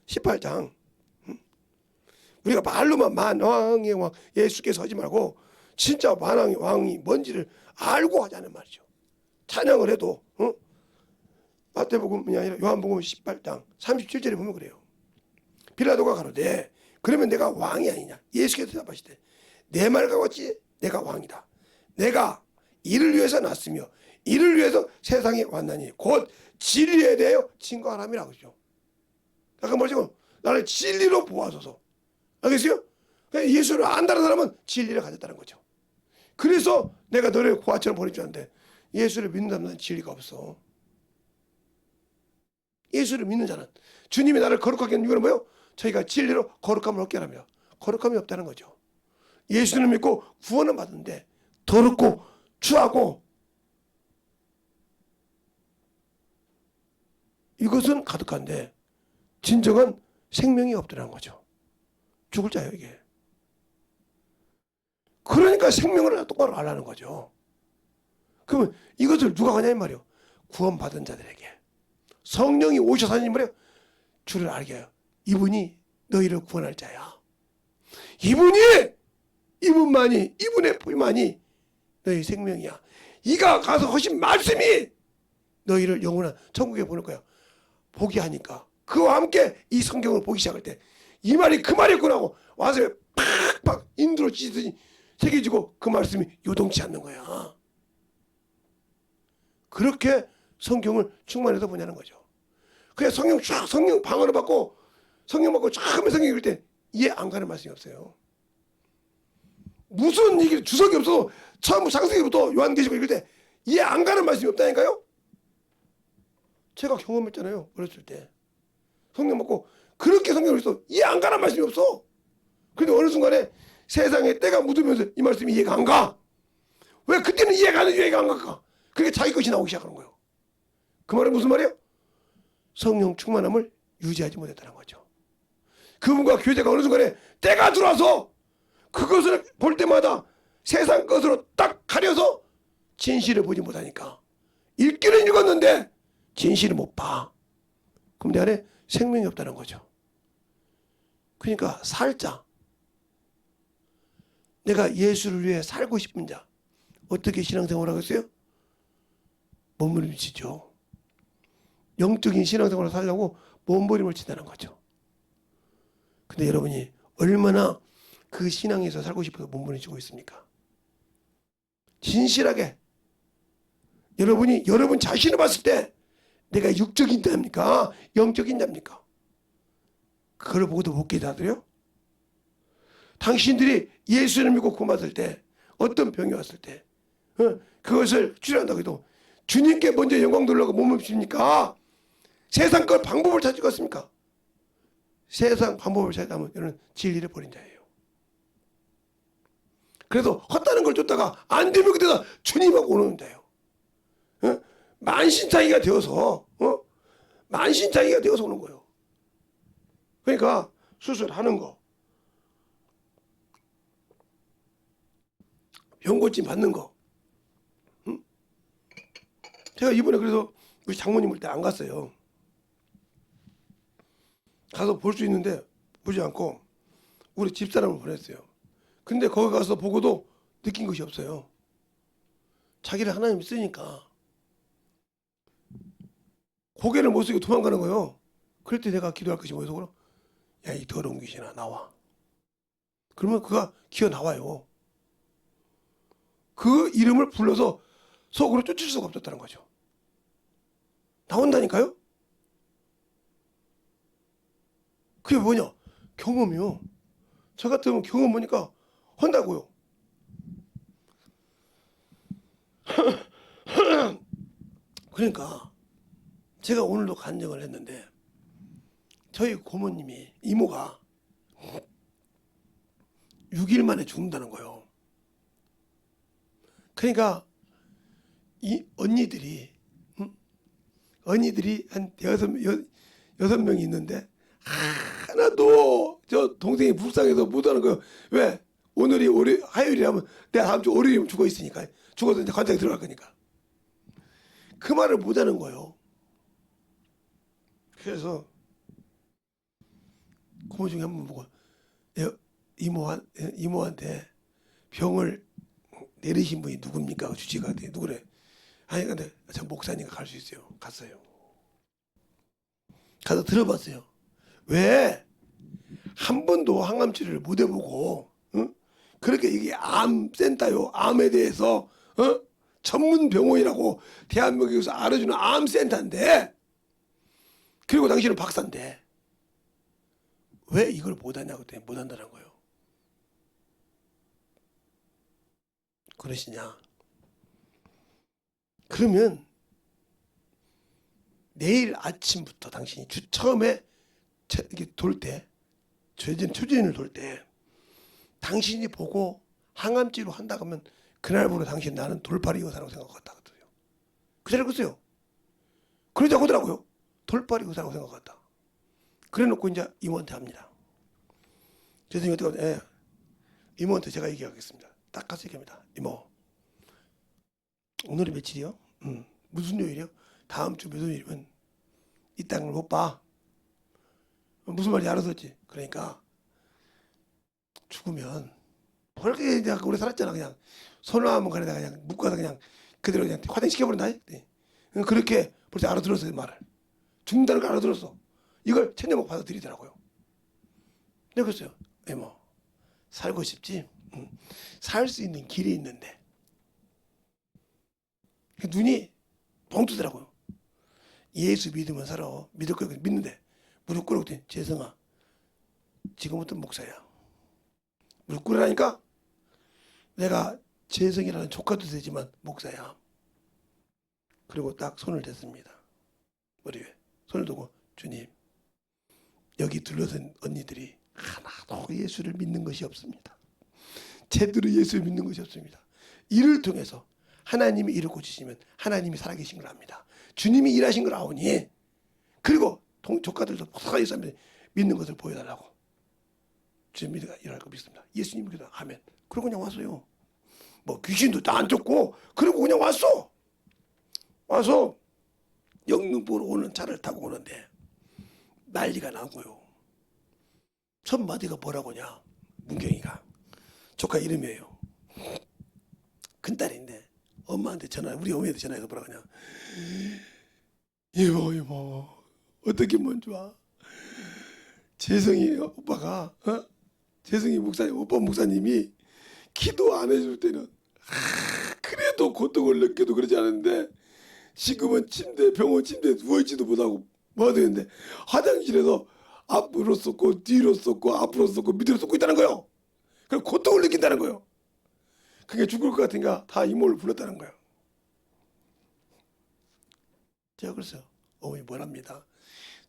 18장 우리가 말로만 만왕의 왕 예수께서 하지 말고 진짜 만왕의 왕이 뭔지를 알고 하자는 말이죠. 찬양을 해도 마태복음이 아니라 요한복음 18장 37절에 보면 그래요. 빌라도가 가로되 그러면 내가 왕이 아니냐. 예수께서 대답하시되 내 말과 같이 내가 왕이다. 내가 이를 위해서 났으며 이를 위해서 세상에 왔나니 곧 진리에 대하여 증거하람이라고 그러죠. 아까 뭐죠? 나를 진리로 보아소서. 알겠어요? 예수를 안다는 사람은 진리를 가졌다는 거죠. 그래서 내가 너를 고아처럼 보낼 줄 아는데 예수를 믿는 사람은 진리가 없어. 예수를 믿는 자는 주님이 나를 거룩하게 하는 이유는 뭐예요? 저희가 진리로 거룩함을 얻게 하라며 거룩함이 없다는 거죠. 예수를 믿고 구원을 받는데 더럽고 추하고 이것은 가득한데 진정한 생명이 없더라는 거죠. 죽을 자예요 이게. 그러니까 생명을 똑바로 알라는 거죠. 그러면 이것을 누가 하냐 이 말이요. 구원받은 자들에게 성령이 오셔서 하는 말이요. 주를 알게 해요. 이분이 너희를 구원할 자야. 이분만이 이분의 불만이 너희 생명이야. 이가 가서 하신 말씀이 너희를 영원한 천국에 보낼 거야. 보게 하니까 그와 함께 이 성경을 보기 시작할 때 이 말이 그 말이었구나 하고 와서 팍팍 인두로 찢듯이 새겨지고 그 말씀이 요동치 않는 거야. 그렇게 성경을 충만해서 보냐는 거죠. 그냥 성령 방언을 받고 성령 받고 처음에 성경 읽을 때 이해 안 가는 말씀이 없어요. 무슨 얘기 주석이 없어도 처음 창세기부터 요한계시록 읽을 때 이해 안 가는 말씀이 없다니까요. 제가 경험했잖아요. 어렸을 때 성령 받고 그렇게 성경을 읽어도 이해 안 가는 말씀이 없어. 그런데 어느 순간에 세상에 때가 묻으면서 이 말씀이 이해가 안 가. 왜 그때는 이해가 안 돼, 이해가 안 갈까? 그게 자기 것이 나오기 시작하는 거예요. 그 말은 무슨 말이에요? 성령 충만함을 유지하지 못했다는 거죠. 그분과 교제가 어느 순간에 때가 들어와서 그것을 볼 때마다 세상 것으로 딱 가려서 진실을 보지 못하니까 읽기는 읽었는데 진실을 못 봐. 그럼 내 안에 생명이 없다는 거죠. 그러니까 살자. 내가 예수를 위해 살고 싶은 자 어떻게 신앙생활을 하겠어요? 몸부림치죠. 영적인 신앙생활을 살려고 몸부림을 친다는 거죠. 근데 여러분이 얼마나 그 신앙에서 살고 싶어서 몸부림치고 있습니까? 진실하게 여러분이 여러분 자신을 봤을 때 내가 육적인 자입니까? 영적인 자입니까? 그걸 보고도 못 깨달아요? 당신들이 예수를 믿고 구원받을 때 어떤 병이 왔을 때 그것을 치료한다고 해도 주님께 먼저 영광 돌려고 몸을 비춥니까? 세상 걸 방법을 찾을 것입니까? 세상 방법을 찾다면 여러분 진리를 버린 자예요. 그래서 헛다는 걸 쫓다가 안 되면 그때다 주님하고 오는 자예요. 만신창이가 되어서 만신창이가 되어서 오는 거예요. 그러니까 수술하는 거, 병고침 받는 거. 제가 이번에 그래서 우리 장모님 올 때 안 갔어요. 가서 볼 수 있는데 보지 않고 우리 집사람을 보냈어요. 근데 거기 가서 보고도 느낀 것이 없어요. 자기를 하나님 쓰니까 고개를 못 숙이고 도망가는 거예요. 그럴 때 내가 기도할 것이 뭐여서 그럼 야, 이 더러운 귀신아 나와. 그러면 그가 기어 나와요. 그 이름을 불러서 속으로 쫓을 수가 없었다는 거죠. 나온다니까요? 그게 뭐냐? 경험이요. 저 같으면 경험 보니까 한다고요. 그러니까 제가 오늘도 간증을 했는데 저희 고모님이 이모가 6일 만에 죽는다는 거예요. 그러니까 이 언니들이 한 여섯 명이 있는데 하나도 저 동생이 불쌍해서 못하는 거예요. 왜? 오늘이 화요일이라면 내가 다음 주 월요일이면 죽어 있으니까 죽어서 이제 관장에 들어갈 거니까 그 말을 못하는 거예요. 그래서 고모 중에 한 번 보고 이모한테 병을 내리신 분이 누굽니까? 주치가 누구래? 아니 근데 저 목사님과 갈 수 있어요. 갔어요. 가서 들어봤어요. 왜 한 번도 항암 치료를 못 해보고 그렇게 이게 암센터요. 암에 대해서 전문 병원이라고 대한민국에서 알아주는 암센터인데 그리고 당신은 박사인데 왜 이걸 못하냐고 했더니 못한다는 거예요. 그러시냐? 그러면 내일 아침부터 당신이 처음에 이렇게 돌 때, 초진을 돌 때, 당신이 보고 항암치료 한다 그러면 그날부로 당신 나는 돌팔이 의사라고 생각했다. 그 자리에 글쎄요. 그러자고 하더라고요. 돌팔이 의사라고 생각했다. 그래 놓고 이제 이모한테 합니다. 그래서 이모한테, 이모한테 제가 얘기하겠습니다. 딱 가서 얘기합니다. 이모, 오늘이 며칠이요? 무슨 요일이요? 다음 주 무슨 요일이면 이 땅을 못 봐. 무슨 말인지 알아듣지? 그러니까 죽으면 그렇게 그냥 오래 살았잖아. 그냥 소나무 간에다가 그냥 묶어서 그냥 그대로 그냥 화장시켜버린다. 그렇게 벌써 알아들었어요. 말을. 죽는다는 걸 알아들었어. 이걸 천년목 받아들이더라고요. 내가 그랬어요. 뭐 살고 싶지? 살 수 있는 길이 있는데. 눈이 뻥 뜨더라고요. 예수 믿으면 살아. 믿을 거 믿는데 무릎 꿇고 재성아 지금부터 목사야. 무릎 꿇으라니까 내가 재성이라는 조카도 되지만 목사야. 그리고 딱 손을 댔습니다. 머리 위에 손을 두고 주님 여기 둘러선 언니들이 하나도 예수를 믿는 것이 없습니다. 제대로 예수를 믿는 것이 없습니다. 이를 통해서 하나님이 이를 고치시면 하나님이 살아계신 걸 압니다. 주님이 일하신 걸 아오니 그리고 조카들도 예수 믿는 것을 보여달라고 주님이 일할 거 믿습니다. 예수님 기도 하면 그러고 그냥 왔어요. 뭐 귀신도 다 안 쫓고 그러고 그냥 왔어. 와서 영등포로 오는 차를 타고 오는데 난리가 나고요. 첫 마디가 뭐라고냐 문경이가 조카 이름이에요. 큰딸인데 엄마한테 우리 어머니한테 전화해서 뭐라고 하냐 이모 어떻게 하면 좋아. 재성이 오빠가 재성이 목사님 오빠 목사님이 기도 안 해줄 때는 그래도 고통을 느껴도 그러지 않은데 지금은 병원 침대에 누워있지도 못하고 뭐 되는데 화장실에서 앞으로 쏟고 뒤로 쏟고 앞으로 쏟고 밑으로 쏟고 있다는 거예요. 그럼 고통을 느낀다는 거예요. 그게 죽을 것 같으니까 다 이모를 불렀다는 거예요. 제가 그랬어요. 어머니 뭐랍니다.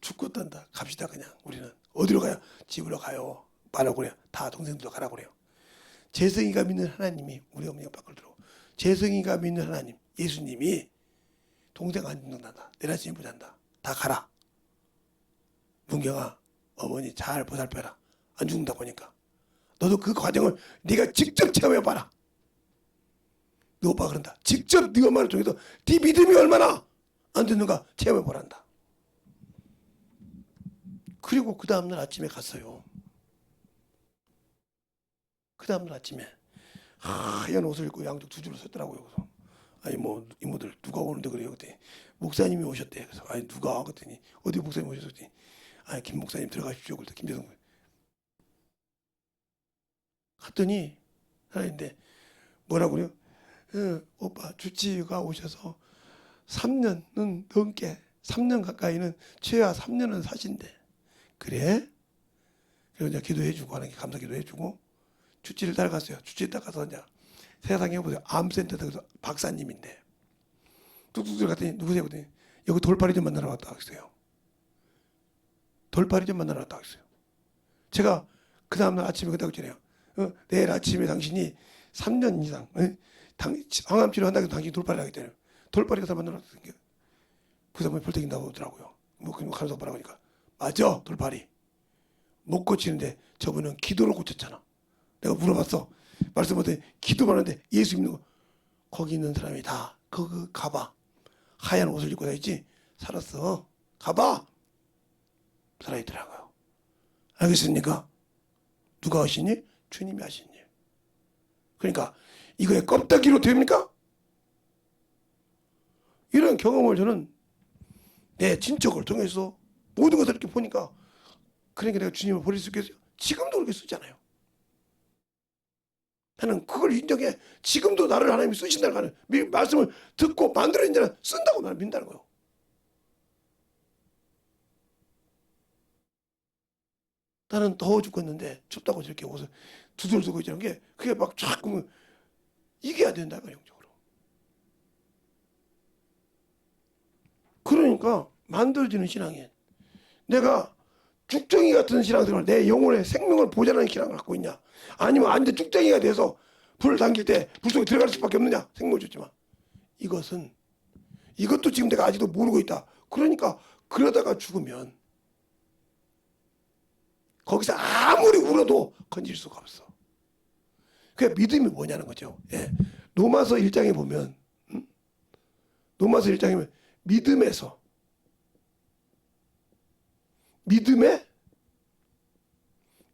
죽겠단다. 갑시다 그냥. 우리는 어디로 가요? 집으로 가요. 말하고 그래요. 다 동생들도 가라고 그래요. 재성이가 믿는 하나님이 우리 어머니가 밖을 들어. 재성이가 믿는 하나님 예수님이 동생 안 죽는다. 내일 아침에 보잔다. 다 가라. 문경아 어머니 잘 보살펴라. 안 죽는다 보니까. 너도 그 과정을 네가 직접 체험해봐라. 네 오빠가 그런다. 직접 네 엄마를 통해서 네 믿음이 얼마나 안 듣는가 체험해보란다. 그리고 그 다음날 아침에 갔어요. 그 다음날 아침에 하얀 옷을 입고 양쪽 두 줄로 섰더라고요. 그래서 아니 뭐 이모들 누가 오는데 그래요. 그랬더니 목사님이 오셨대. 그래서 아니 누가? 그랬더니 어디 목사님 오셨더니 아니 김 목사님 들어가십시오. 그랬더니 김재성 갔더니 하나인데 뭐라고 그래요? 오빠 주치의가 오셔서 3년은 넘게 3년 가까이는 최하 3년은 사신대. 그래? 그래서 이제 기도해주고 하는 게 감사 기도해주고 주치를 따라갔어요. 주치를 따라가서 이제 세상에 보세요. 암센터에서 박사님인데 뚝뚝 들어갔더니 누구세요? 그랬더니 여기 돌팔이 좀 만나러 왔다 했어요. 돌팔이 좀 만나러 왔다 했어요. 제가 그 다음날 아침에 그랬다고 했잖아요. 내일 아침에 당신이 3년 이상 항암 치료한다고 해서 당신이 돌팔이 하겠다요. 돌팔이 가서 만나러 왔다는 게 부산에 벌떡인다고 하더라고요. 뭐 가면서 뭐라고 하니까 맞아 돌팔이 못 고치는데 저분은 기도로 고쳤잖아. 내가 물어봤어. 말씀하더니 기도만 하는데 예수 믿는 거 거기 있는 사람이 다 거기 가봐. 하얀 옷을 입고 다니지 살았어. 가봐. 살아있더라고요. 알겠습니까? 누가 하신 일? 주님이 하신 일. 그러니까 이거에 껍데기로 됩니까? 이런 경험을 저는 내 친척을 통해서 모든 것을 이렇게 보니까 그러니까 내가 주님을 버릴 수 있겠어요? 지금도 그렇게 쓰잖아요. 나는 그걸 인정해. 지금도 나를 하나님이 쓰신다는 하는 말씀을 듣고 만들어진 자는 쓴다고 나는 믿는다는 거예요. 나는 더워 죽겠는데 춥다고 저렇게 옷을 두들 두고 있는 게 그게 막 자꾸 이겨야 된다 영적으로. 그러니까 만들어지는 신앙이 내가 쭉정이 같은 신앙생활 내 영혼의 생명을 보존하는 신앙을 갖고 있냐 아니면 완전 쭉정이가 돼서 불을 당길 때 불 속에 들어갈 수밖에 없느냐 생명을 줬지만 이것도 지금 내가 아직도 모르고 있다. 그러니까 그러다가 죽으면 거기서 아무리 울어도 건질 수가 없어. 그게 믿음이 뭐냐는 거죠. 예. 로마서 1장에 보면 로마서 1장에 보면 믿음에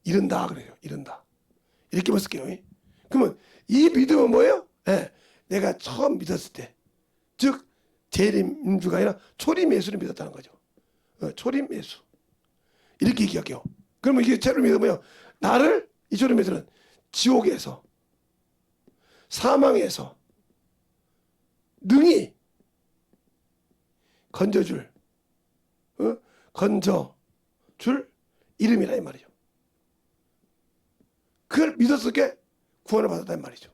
이른다 그래요. 이른다. 이렇게만 쓸게요. 그러면 이 믿음은 뭐예요? 예. 내가 처음 믿었을 때, 즉 재림주가 아니라 초림 예수를 믿었다는 거죠. 초림 예수. 이렇게 얘기할게요. 그러면 이게 체험이 뭐야? 나를 이 졸음에서는 지옥에서, 사망에서 능히 건져줄 이름이라 이 말이죠. 그걸 믿었을 때 구원을 받았단 말이죠.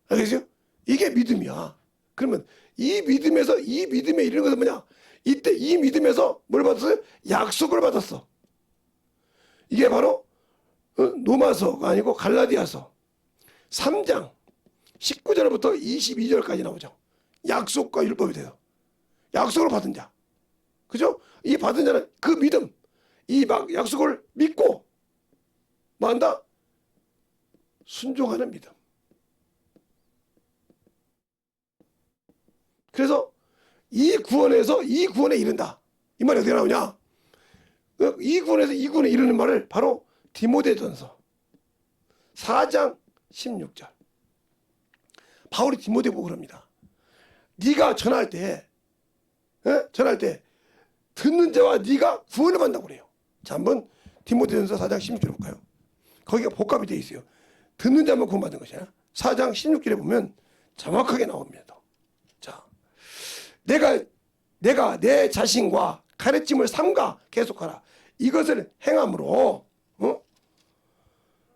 알겠어요? 이게 믿음이야. 그러면 이 믿음에서, 이 믿음에 이르는 것은 뭐냐? 이때 이 믿음에서 뭘 받았어요? 약속을 받았어. 이게 바로 로마서가 아니고 갈라디아서 3장 19절부터 22절까지 나오죠. 약속과 율법에 대해서. 약속을 받은 자. 그죠? 이 받은 자는 그 믿음, 이 약속을 믿고 뭐 한다? 순종하는 믿음. 그래서 이 구원에서 이 구원에 이른다. 이 말이 어떻게 나오냐? 이 구원에서 이 구원에 이르는 말을 바로 디모데전서 4장 16절. 바울이 디모데 보고 그럽니다. 네가 전할 때 듣는 자와 네가 구원을 받는다고 그래요. 자, 한번 디모데전서 4장 16절 볼까요? 거기가 복합이 되어 있어요. 듣는 자만 구원받는 것이야. 4장 16절에 보면 정확하게 나옵니다. 자, 내가 내 자신과 가르침을 삼가 계속하라. 이것을 행함으로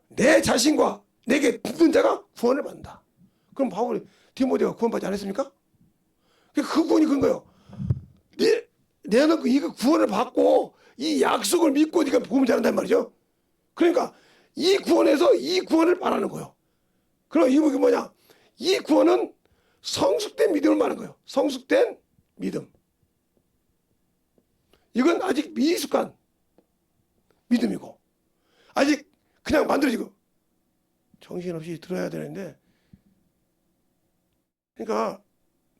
내 자신과 내게 듣는 자가 구원을 받는다. 그럼 바울이 디모데가 구원받지 않았습니까? 그 구원이 그런 거예요. 내는 이거 구원을 받고 이 약속을 믿고 네가 복음을 전한단 말이죠. 그러니까 이 구원에서 이 구원을 말하는 거예요. 그럼 이게 뭐냐? 이 구원은 성숙된 믿음을 말하는 거예요. 성숙된 믿음. 이건 아직 미숙한 믿음이고 아직 그냥 만들어지고 정신없이 들어야 되는데, 그러니까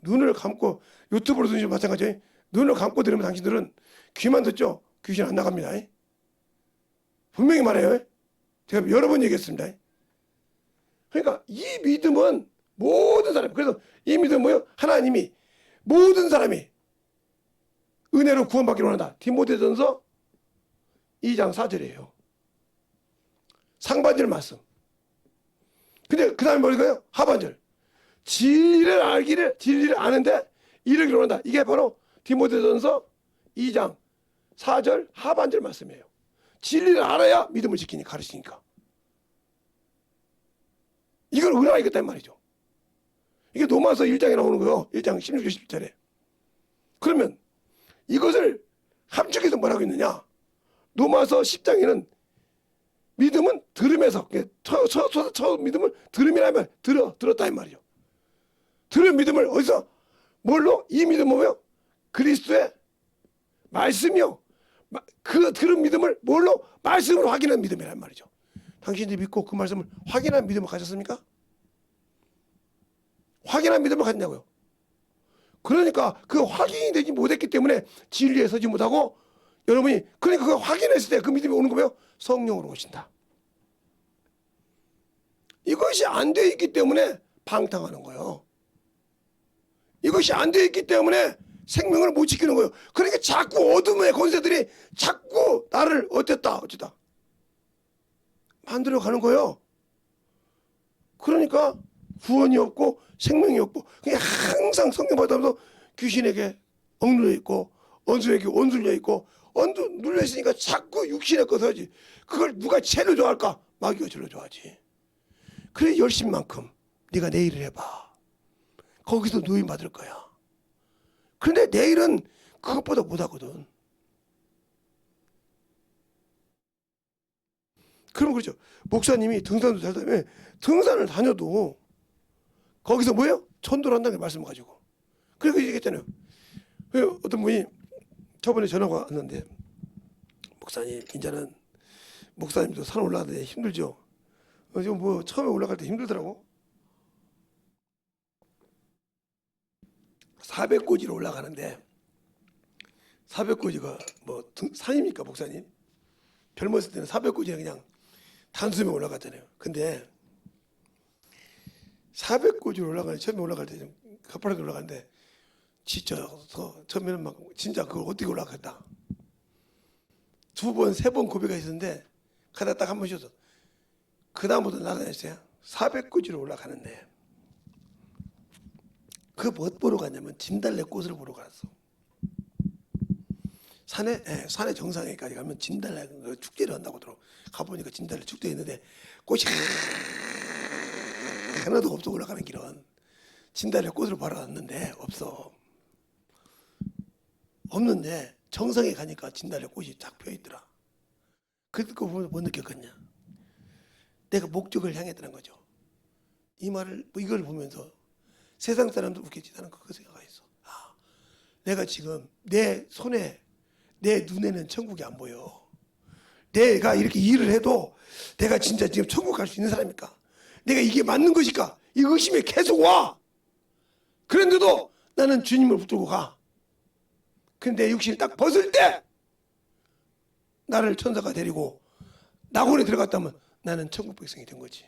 눈을 감고 유튜브로 듣는 마찬가지. 눈을 감고 들으면 당신들은 귀만 듣죠. 귀신 안 나갑니다. 분명히 말해요. 제가 여러 번 얘기했습니다. 그러니까 이 믿음은 모든 사람, 그래서 이 믿음은 뭐예요? 하나님이 모든 사람이 은혜로 구원받기를 원한다. 디모데전서 2장 4절이에요. 상반절 말씀. 근데 그 다음에 뭘까요? 하반절. 진리를 아는데 이르기를 원한다. 이게 바로 디모데전서 2장 4절 하반절 말씀이에요. 진리를 알아야 믿음을 지키니 가르치니까. 이걸 은혜가 있겠다는 말이죠. 이게 로마서 1장에 나오는 거예요. 1장 16절 17절에. 그러면 이것을 함축해서 뭐라고 했느냐? 로마서 10장에는 믿음은 들음에서, 첫 믿음을 들음이라면 들었다 이 말이죠. 들은 믿음을 어디서? 뭘로? 이 믿음은 뭐예요? 그리스도의 말씀이요. 그 들은 믿음을 뭘로? 말씀으로 확인한 믿음이란 말이죠. 당신들이 믿고 그 말씀을 확인한 믿음을 가졌습니까? 확인한 믿음을 가졌냐고요. 그러니까 그 확인이 되지 못했기 때문에 진리에 서지 못하고, 여러분이 그러니까 그 확인했을 때 그 믿음이 오는 거예요. 성령으로 오신다. 이것이 안 돼 있기 때문에 방탕하는 거예요. 이것이 안 돼 있기 때문에 생명을 못 지키는 거예요. 그러니까 자꾸 어둠의 권세들이 자꾸 나를 어쨌다 만들어 가는 거예요. 그러니까 구원이 없고 생명이 없고 그냥 항상 성령 받으면서 귀신에게 억눌려 있고 원수에게 원술려 있고 눌려 있으니까 자꾸 육신의 것을 하지. 그걸 누가 제일 좋아할까? 마귀가 제일 좋아하지. 그래 열심만큼 네가 내 일을 해봐. 거기서 누임 받을 거야. 그런데 내일은 그것보다 못하거든. 그러면 그렇죠. 목사님이 등산도 잘 다니면 등산을 다녀도 거기서 뭐예요? 천도를 한다는 말씀을 가지고. 그래서 얘기했잖아요. 어떤 분이 저번에 전화가 왔는데, 목사님 이제는 목사님도 산 올라가는데 힘들죠. 지금 뭐 처음에 올라갈 때 힘들더라고. 400고지로 올라가는데 400고지가 뭐 산입니까 목사님? 젊었을 때는 400고지는 그냥 단숨에 올라갔잖아요. 근데 400고지로 올라가는 처음에 올라갈 때 좀 가파르게 올라가는데 지쳐서 처음에는 막 진짜 그걸 어떻게 올라가겠다. 두 번, 세 번 고비가 있었는데 가다 딱 한 번 쉬었어. 그 다음부터 나다녔어요. 400고지로 올라가는데 그 뭐 보러 갔냐면 진달래꽃을 보러 갔어. 산의 정상에까지 가면 진달래 축제를 한다고 들어. 가보니까 진달래 축제 있는데 꽃이 하나도 없어. 올라가는 길은 진달래 꽃을 보러 갔는데 없는데 정상에 가니까 진달래 꽃이 쫙 펴 있더라. 그거 보면 뭐 느꼈겠냐? 내가 목적을 향했다는 거죠. 이 말을 이걸 보면서 세상 사람들 웃겠지. 나는 그거 생각했어. 내가 지금 내 손에 내 눈에는 천국이 안 보여. 내가 이렇게 일을 해도 내가 진짜 지금 천국 갈 수 있는 사람입니까? 내가 이게 맞는 것일까? 이 의심이 계속 와. 그런데도 나는 주님을 붙들고 가. 근데 육신을 딱 벗을 때 나를 천사가 데리고 낙원에 들어갔다면 나는 천국 백성이 된 거지.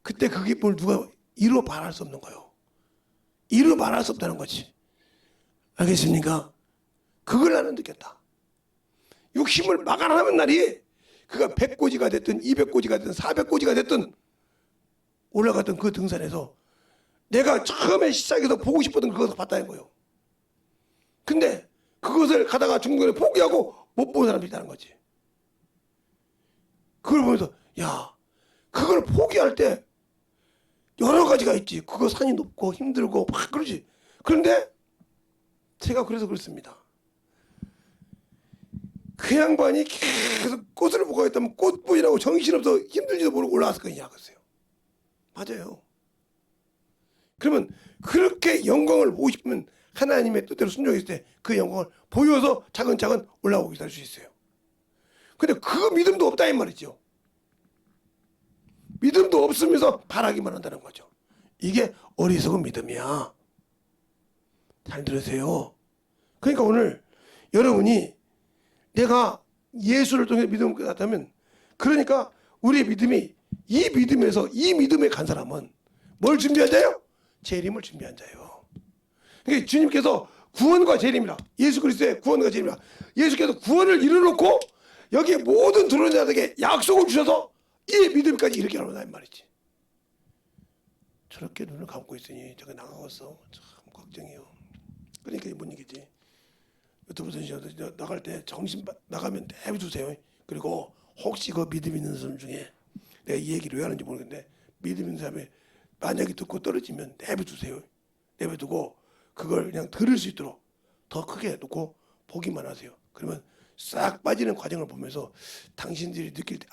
그때 그 기쁨을 누가 이루 말할 수 없는 거예요. 이루 말할 수 없다는 거지. 알겠습니까? 그걸 나는 느꼈다. 욕심을 마감하는 날이 그가 100고지가 됐든 200고지가 됐든 400고지가 됐든 올라갔던 그 등산에서 내가 처음에 시작해서 보고 싶었던 그것을 봤다는 거예요. 근데 그것을 가다가 중간에 포기하고 못 보는 사람들이 있다는 거지. 그걸 보면서 야, 그걸 포기할 때 여러 가지가 있지. 그거 산이 높고 힘들고 막 그러지. 그런데 제가 그래서 그렇습니다. 그 양반이 계속 꽃을 보고 있다면 꽃보이라고 정신없어 힘들지도 모르고 올라왔을 거냐 그랬어요. 맞아요. 그러면 그렇게 영광을 보고 싶으면 하나님의 뜻대로 순종했을 때 그 영광을 보여서 차근차근 올라오게 할 수 있어요. 근데 그 믿음도 없다 이 말이죠. 믿음도 없으면서 바라기만 한다는 거죠. 이게 어리석은 믿음이야. 잘 들으세요. 그러니까 오늘 여러분이 내가 예수를 통해 믿음을 갖다면 그러니까 우리의 믿음이 이 믿음에서 이 믿음에 간 사람은 뭘 준비한 자예요? 재림을 준비한 자예요. 그러니까 주님께서 구원과 재림이라 예수 그리스도의 구원과 재림이라 예수께서 구원을 이루놓고 여기에 모든 들어오는 자들에게 약속을 주셔서 이 믿음까지 이렇게 하는 이 말이지. 저렇게 눈을 감고 있으니 저게 나가겠어. 참 걱정이요. 그러니까 못 이기지. 유튜브 선생님 나갈 때 정신 나가면 내비두세요. 그리고 혹시 그 믿음 있는 사람 중에 내가 이 얘기를 왜 하는지 모르겠는데 믿음 있는 사람이 만약에 듣고 떨어지면 내비두세요. 내비두고 그걸 그냥 들을 수 있도록 더 크게 놓고 보기만 하세요. 그러면 싹 빠지는 과정을 보면서 당신들이 느낄 때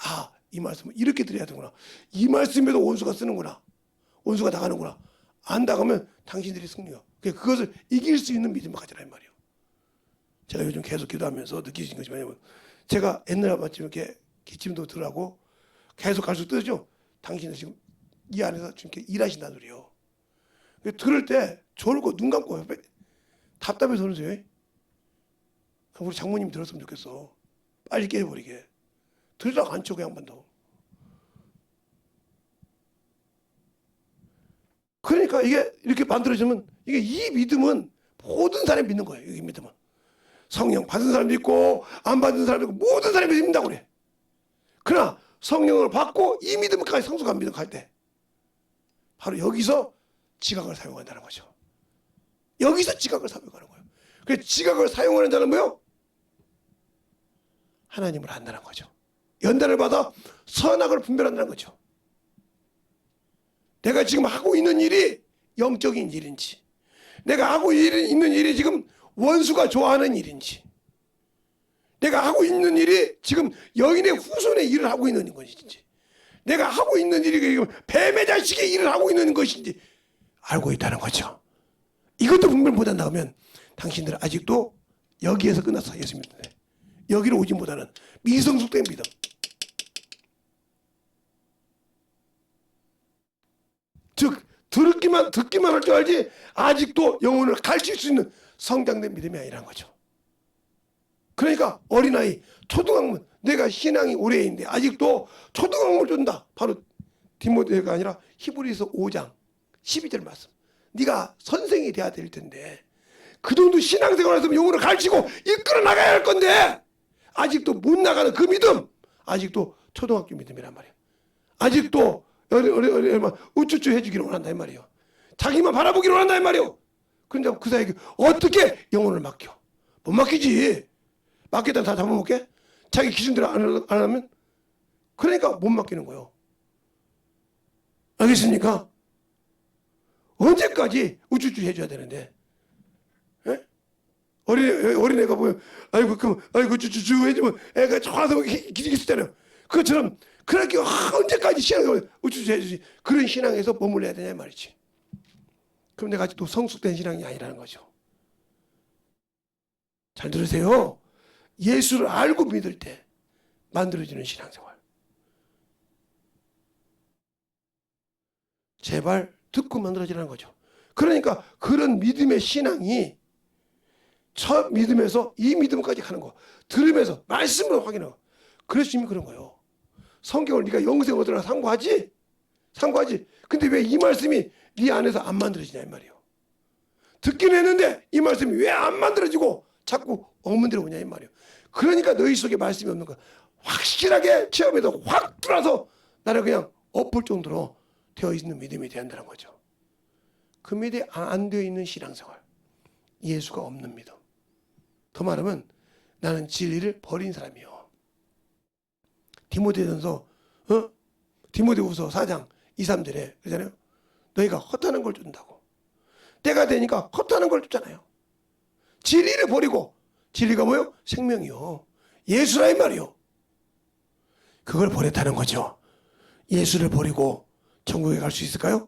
이 말씀을 이렇게 드려야 되구나. 이 말씀에도 원수가 쓰는구나. 원수가 나가는구나. 안다 그러면 당신들이 승리해요. 그것을 이길 수 있는 믿음을 가지라 이 말이에요. 제가 요즘 계속 기도하면서 느끼신 것이면 제가 옛날에 마침 이렇게 기침도 들하고 계속 갈수록 뜨죠. 당신은 지금 이 안에서 지금 이렇게 일하신다는 소리요. 들을 때 졸고 눈 감고 답답해서 그러세요. 우리 장모님 들었으면 좋겠어. 빨리 깨버리게. 들으라고 안 쳐, 그 양반도. 그러니까 이게 이렇게 만들어지면 이게 이 믿음은 모든 사람이 믿는 거예요. 이 믿음은. 성령 받은 사람도 있고 안 받은 사람도 있고 모든 사람이 믿는다고 그래. 그러나 성령을 받고 이 믿음까지 성숙한 믿음 갈 때 바로 여기서 지각을 사용한다는 거죠. 여기서 지각을 사용하는 거예요. 그래서 지각을 사용하는 자는 뭐요? 하나님을 안다는 거죠. 연단을 받아 선악을 분별한다는 거죠. 내가 지금 하고 있는 일이 영적인 일인지 내가 하고 있는 일이 지금 원수가 좋아하는 일인지 내가 하고 있는 일이 지금 여인의 후손의 일을 하고 있는 것인지 내가 하고 있는 일이 지금 뱀의 자식의 일을 하고 있는 것인지 알고 있다는 거죠. 이것도 분별 못한다 하면 당신들은 아직도 여기에서 끝났어. 예수 믿는데 여기로 오지 못하는 미성숙된 믿음. 즉 듣기만 할 줄 알지 아직도 영혼을 가르칠 수 있는 성장된 믿음이 아니라는 거죠. 그러니까 어린아이 초등학문 내가 신앙이 오래인데 아직도 초등학문을 준다. 바로 디모데가 아니라 히브리서 5장 12절 말씀. 네가 선생이 돼야 될 텐데 그 정도 신앙생활을 했으면 영혼을 가르치고 이끌어 나가야 할 건데 아직도 못 나가는 그 믿음, 아직도 초등학교 믿음이란 말이에요. 아직도 어리 우쭈쭈 해주기를 원한다 이 말이에요. 자기만 바라보기를 원한다 이 말이에요. 그런데 그 사이에 어떻게 영혼을 맡겨? 못 맡기지. 맡겠다 다 잡아먹게? 자기 기준대로 안 하면? 그러니까 못 맡기는 거예요. 알겠습니까? 언제까지 우쭈쭈 해줘야 되는데? 예? 어린애가 보면 아이고 쭈쭈쭈 해주면 애가 좋아서 기죽겠잖아요. 그것처럼 그렇게 언제까지 신앙을 우쭈쭈 해주지? 그런 신앙에서 머물러야 되냐 말이지. 그럼 내가 아직도 성숙된 신앙이 아니라는 거죠. 잘 들으세요. 예수를 알고 믿을 때 만들어지는 신앙생활. 제발 듣고 만들어지라는 거죠. 그러니까 그런 믿음의 신앙이 첫 믿음에서 이 믿음까지 가는 거. 들으면서 말씀으로 확인하고. 그래서 이미 그런 거예요. 성경을 네가 영생 얻으라 상고하지? 상고하지. 근데 왜 이 말씀이 네 안에서 안 만들어지냐 이 말이에요. 듣긴 했는데 이 말씀이 왜 안 만들어지고 자꾸 엉문대로 오냐 이 말이에요. 그러니까 너희 속에 말씀이 없는 거야. 확실하게 체험해서 확 들어서 나를 그냥 엎을 정도로 되어 있는 믿음이 돼야 한다는 거죠. 그 믿음이 안 되어 있는 신앙생활. 예수가 없는 믿음. 더 말하면 나는 진리를 버린 사람이요. 디모데전서 디모데후서 4장 2, 3절에 그러잖아요. 너희가 헛하는 걸 준다고. 때가 되니까 헛하는 걸 줬잖아요. 진리를 버리고 진리가 뭐요? 생명이요. 예수라 이 말이요. 그걸 버렸다는 거죠. 예수를 버리고 천국에 갈 수 있을까요?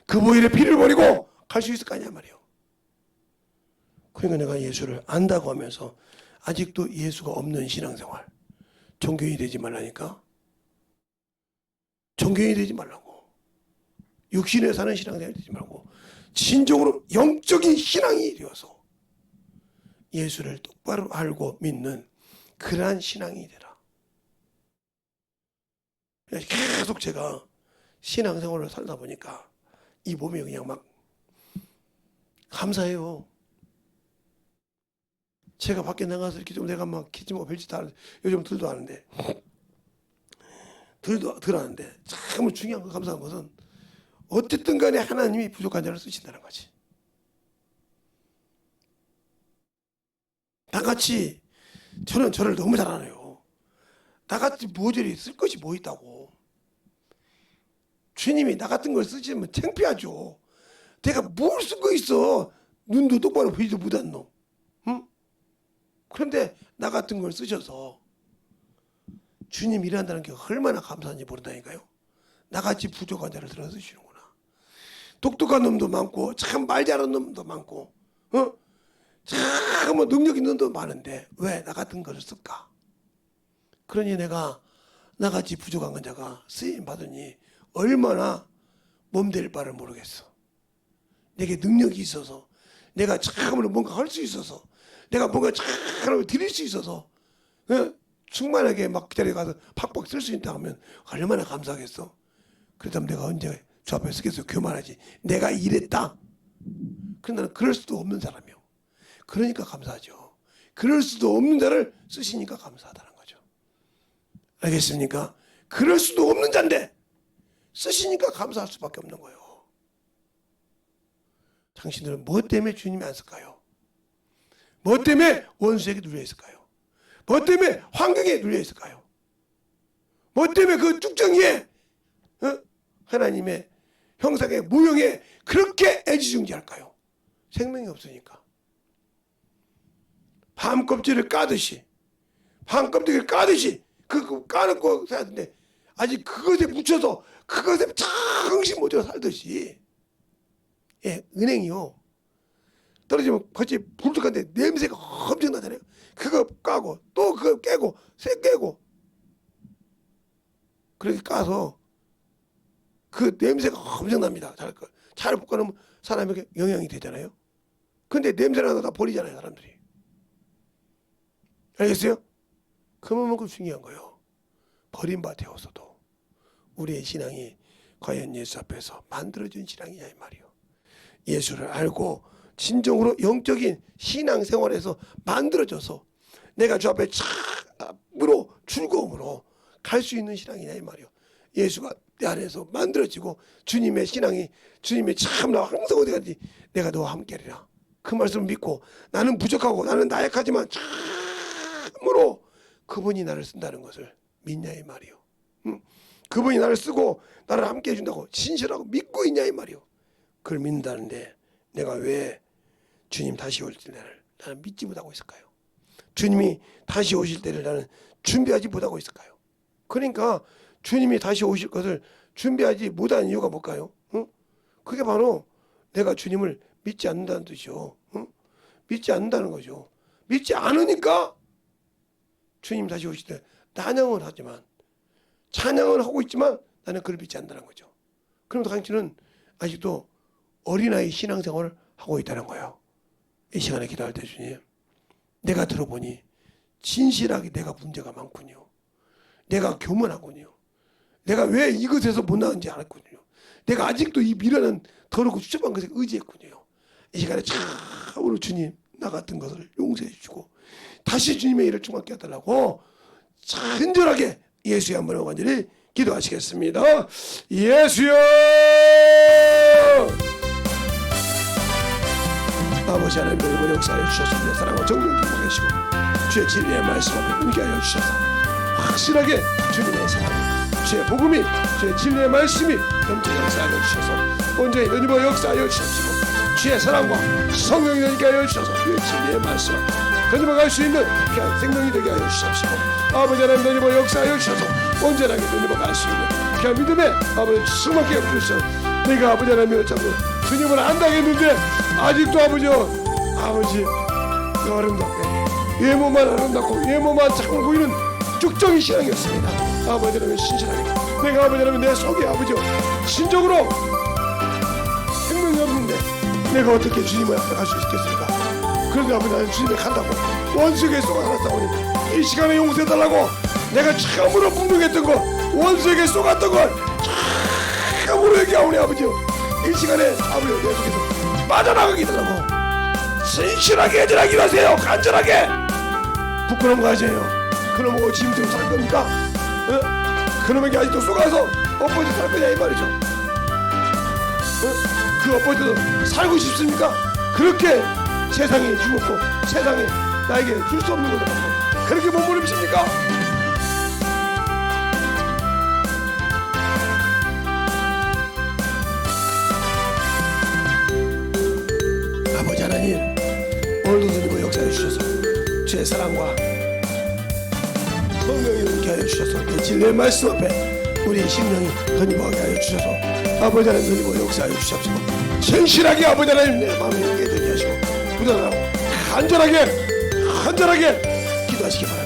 그 보혈의 피를 버리고 갈 수 있을 거 아니야 말이에요. 그러니까 내가 예수를 안다고 하면서 아직도 예수가 없는 신앙생활. 종교인이 되지 말라니까. 종교인이 되지 말라고. 육신에 사는 신앙생활이 되지 말고 진정으로 영적인 신앙이 되어서 예수를 똑바로 알고 믿는 그러한 신앙이 되라. 계속 제가 신앙생활을 살다 보니까 이 몸이 그냥 막 감사해요. 제가 밖에 나가서 이렇게 좀 내가 막 기지모 별짓 다 요즘 들도 하는데 들 하는데 참 중요한 거 감사한 것은 어쨌든 간에 하나님이 부족한 자를 쓰신다는 거지. 나같이 저를 너무 잘 알아요. 나같이 모조리 쓸 것이 뭐 있다고. 주님이 나 같은 걸 쓰시면 창피하죠. 내가 뭘 쓰고 있어. 눈도 똑바로 보지도 못한 놈. 응? 그런데 나 같은 걸 쓰셔서 주님 일한다는 게 얼마나 감사한지 모른다니까요. 나같이 부족한 자를 들어 쓰시는구나. 똑똑한 놈도 많고 참 말 잘하는 놈도 많고 참 능력 있는 놈도 많은데 왜 나 같은 것을 쓸까? 그러니 내가 나같이 부족한 자가 쓰임 받으니 얼마나 몸될 바를 모르겠어. 내게 능력이 있어서 내가 참으로 뭔가 할 수 있어서 내가 뭔가 참으로 드릴 수 있어서 충만하게 막 그 자리에 가서 팍팍 쓸 수 있다 하면 얼마나 감사하겠어. 그렇다면 내가 언제 주 앞에 서겠어. 교만하지. 내가 이랬다. 그런데 나는 그럴 수도 없는 사람이요. 그러니까 감사하죠. 그럴 수도 없는 자를 쓰시니까 감사하다는 거죠. 알겠습니까? 그럴 수도 없는 자인데 쓰시니까 감사할 수밖에 없는 거예요. 당신들은 뭐 때문에 주님이 안 쓸까요? 뭐 때문에 원수에게 눌려 있을까요? 뭐 때문에 환경에 눌려 있을까요? 뭐 때문에 그 쭉정이에 하나님의 형상의 모형에 그렇게 애지중지할까요? 생명이 없으니까. 밤 껍질을 까듯이 그 까놓고 살았는데 아직 그것에 묻혀서 그것에 정신 못 차려 살듯이. 예, 은행이요. 떨어지면 같이 불뚝한데 냄새가 엄청나잖아요. 그거 까고 또 그거 깨고 쇠 깨고 그렇게 까서 그 냄새가 엄청납니다. 잘 볶아놓으면 사람에게 영향이 되잖아요. 근데 냄새나서 다 버리잖아요, 사람들이. 알겠어요? 그만큼 중요한 거예요. 버림받아서도 우리의 신앙이 과연 예수 앞에서 만들어진 신앙이냐 이 말이에요. 예수를 알고 진정으로 영적인 신앙생활에서 만들어져서 내가 주 앞에 기쁨으로 즐거움으로 갈 수 있는 신앙이냐 이 말이요. 예수가 내 안에서 만들어지고 주님의 신앙이 주님의 참 나 항상 어디 가든지 내가 너와 함께하리라. 그 말씀을 믿고 나는 부족하고 나는 나약하지만 참으로 그분이 나를 쓴다는 것을 믿냐 이 말이요. 그분이 나를 쓰고 나를 함께 해준다고 신실하고 믿고 있냐 이 말이요. 그걸 믿는다는데 내가 왜 주님 다시 올 때를 나는 믿지 못하고 있을까요? 주님이 다시 오실 때를 나는 준비하지 못하고 있을까요? 그러니까 주님이 다시 오실 것을 준비하지 못하는 이유가 뭘까요? 그게 바로 내가 주님을 믿지 않는다는 뜻이죠. 믿지 않는다는 거죠. 믿지 않으니까 주님 다시 오실 때 찬양을 하지만 찬양을 하고 있지만 나는 그걸 믿지 않는다는 거죠. 그럼 당신은 아직도 어린아이 신앙생활을 하고 있다는 거예요. 이 시간에 기도할 때 주님, 내가 들어보니 진실하게 내가 문제가 많군요. 내가 교만하군요. 내가 왜 이것에서 못 나은지 알았군요. 내가 아직도 이 미련한 더럽고 추잡한 것에 의지했군요. 이 시간에 참으로 주님 나 같은 것을 용서해 주시고 다시 주님의 일을 충만케 해달라고 간절하게 예수의 한 번에 완전히 기도하시겠습니다. 예수여! 아버지 하나님 이번 역사에 주셔서 내 사랑과 정령 기고 계시고 주의 진리의 말씀 앞에 은게 하여 주셔서 확실하게 주님의 사랑, 주의 복음이 주의 진리의 말씀이 넘치게 역사하여 주셔서 온전히 너희버 역사하여 주시고 주의 사랑과 성령이 되게 하여 주셔서 주의 진리의 말씀 거듭나갈 수 있는 귀한 생명이 되게 하여 주십시오. 아버지 하나님 너희버 역사하여 주셔서 온전하게 너희버갈 수 있는 귀한 믿음의 아버지 수많게 해주셔서 내가 아버지 하나님을 자꾸 주님을 안다고 했는데 아직도 아버지 아름답게 외모만 아름답고 외모만 참 보이는 쭉정이 신앙이었습니다. 아버지 하나님 신실하게 내가 아버지 하나님 내 속에 진정으로 생명이 없는데 내가 어떻게 주님을 앞에 갈 수 있겠습니까? 그런데 아버지 하나님 주님에 간다고 원수에게 쏘아놨다오니 이 시간에 용서해달라고 내가 참으로 분명했던 거 원수에게 쏘았던 걸 참으로 얘기하오니 아버지 이 시간에 아버지 내 속에서 빠져나가게 해달라고 진실하게 애절하게 하세요. 간절하게 부끄러운 거 하세요. 그놈하고 짐승 살 겁니까? 그놈에게 아직도 속아서 엎어져 살 거냐 이 말이죠. 그 엎어져서 살고 싶습니까? 그렇게 세상이 죽었고 세상이 나에게 줄 수 없는 것을 갖고 그렇게 몸부림십니까? 아버지 하나님 오늘도 주님의 역사해 주셔서 주의 사랑과 성령이 함께 하여 주셔서 내 진리의 말씀 앞에 우리의 심령이 흔히하게 하여 주셔서 아버지 하나님 흔히하여 역사하여 주십시오. 진실하게 아버지 하나님 내 마음에 연계되게 하시고 부단하고 간절하게 기도하시기 바랍니다.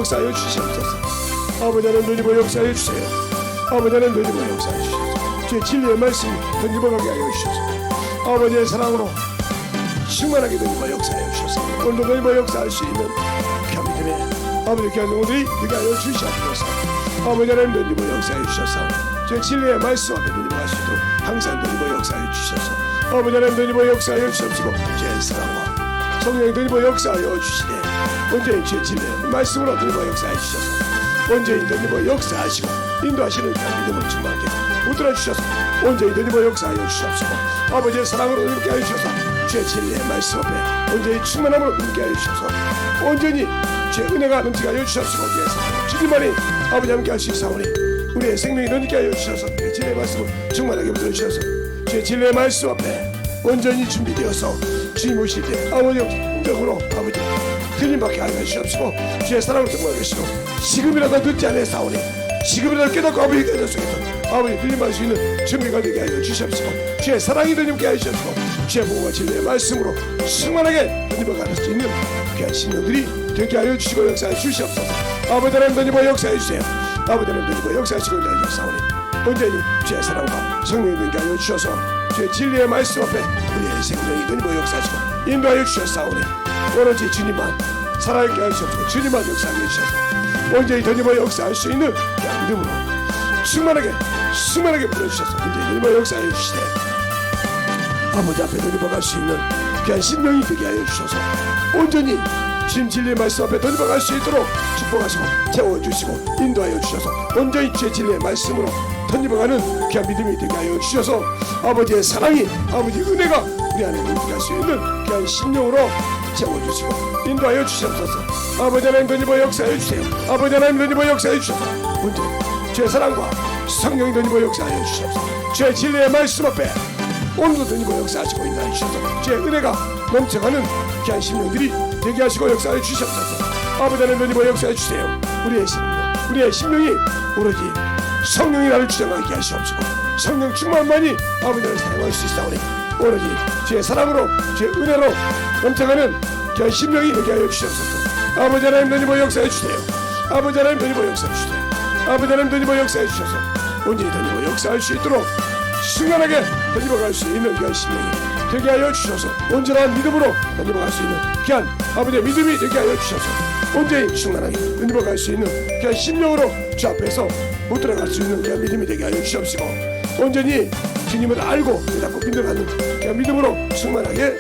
역사하여 주시옵소서. 아버지 하나님 역사하여 주세요. 아버지 하나님 역사하여 주시옵소서. 주의 진리의 말씀 던집어가게 하여 주셔서 아버지의 사랑으로 충만하게 던집어 역사하여 주셔서 오늘도 던집어 역사할 수 있는 귀한 믿음의 아버지 귀한 영혼들이 되게 하여 주시옵소서. 아버지 하나님 던집어 역사하여 주셔서 주의 진리의 말씀 앞에 던집어갈 수 있도록 항상 던집어 역사하여 주셔서 아버지 하나님 던집어 역사하여 주시옵시고 주의 사랑과 성령의 던집어 역사하여 주시되 온전히 주의 진리의 말씀으로 던집어 역사하여 주셔서 온전히 던집어 역사하시고 인도하시는 귀한 믿음을 충만하게 붙들어 주셔서 온전히 던집어 역사하여 주시옵시고 아버지의 사랑으로 함께 하여 주셔서 주의 진리의 말씀 앞에 온전히 충만함으로 함께 하여 주셔서 온전히 주의 은혜가 넘치게 하여 주시옵시고 주님만이 아버지 함께 할 수 있사오니 우리의 생명이 넘치게 하여 주셔서 주의 진리의 말씀을 충만하게 붙들어 주셔서 주의 진리의 말씀 앞에 온전히 준비되어서 주님 오실 때 아버지 공적으로 아버지 틀림밖에 하여 주시옵시고 주의 사랑을 정말 계시고 지금이라도 늦지 않았사오니 지금이라도 깨닫고 아버지의 깨닫 속에서 아버지 들림받을 수 있는 준비가 되게 하여 주시옵시고 주의 사랑이 되게 하여 주시옵시고 주의 복음과 진리의 말씀으로 충만하게 던집어갈 수 있는 귀한 신령들이 되게 하여 주시고 역사해 주시옵소서. 아버지 하나님 던집어 역사해 주세요. 아버지 하나님 던집어 역사하시고 인도하여 주사오니 온전히 주의 사랑과 성령이 되게 하여 주셔서 주의 진리의 말씀 앞에 우리의 생명이 던집어 역사하시고 인도하여 주셨사오니 오로지 주님만 살아있게 하시옵시고 주님만 역사하게 해주셔서 온전히 던집어 역사할 수 있는 귀한 믿음으로 충만하게 불러주셔서 온전히 던집어 역사해 주시되 아버지 앞에 던집어갈 수 있는 귀한 신명이 되게 하여 주셔서 온전히 주님 진리의 말씀 앞에 던집어갈 수 있도록 축복하시고 채워주시고 인도하여 주셔서 온전히 주의 진리의 말씀으로 던집어가는 귀한 믿음이 되게 하여 주셔서 아버지의 사랑이 아버지의 은혜가 우리 안에 넘쳐갈 수 있는 귀한 심령으로 채워주시고 인도하여 주시옵소서. 아버지 하나님 던집어 역사해 주세요. 아버지 하나님 던집어 역사해 주셔서 온전히 주의 사랑과 성령이 던집어 역사하여 주시옵소서. 주의 진리의 말씀 앞에 오늘도 던집어 역사하시고 인도하여 주셔서 주의 은혜가 넘쳐가는 귀한 심령들이 되게 하시고 역사하여 주시옵소서. 아버지 하나님 던집어 역사해 주세요. 우리의 심령이 오로지 성령이 나를 주장하게 하시옵시고 성령 충만만이 아버지를 사용할 수 있사오니 오로지 주의 사랑으로 주의 은혜로 넘쳐가는 귀한 심령이 되게 하여 주시옵소서. 아버지 하나님 던집어 역사해 주세요. 아버지 하나님 던집어 역사해 주세요. 아버지 하나님 던집어 역사해 주셔서 온전히 던집어 역사할 수 있도록 순간하게 던집어갈 수 있는 귀한 심령이 되게 하여 주셔서 온전한 믿음으로 던집어갈 수 있는 귀한 아버지의 믿음이 되게 하여 주셔서 온전히 충만하게 던집어갈 수 있는 귀한 심령으로 주 앞에서 못 들어갈 수 있는 귀한 믿음이 되게 하여 주시옵시고 온전히 주님을 알고 깨닫고 믿어가는 귀한 믿음으로 충만하게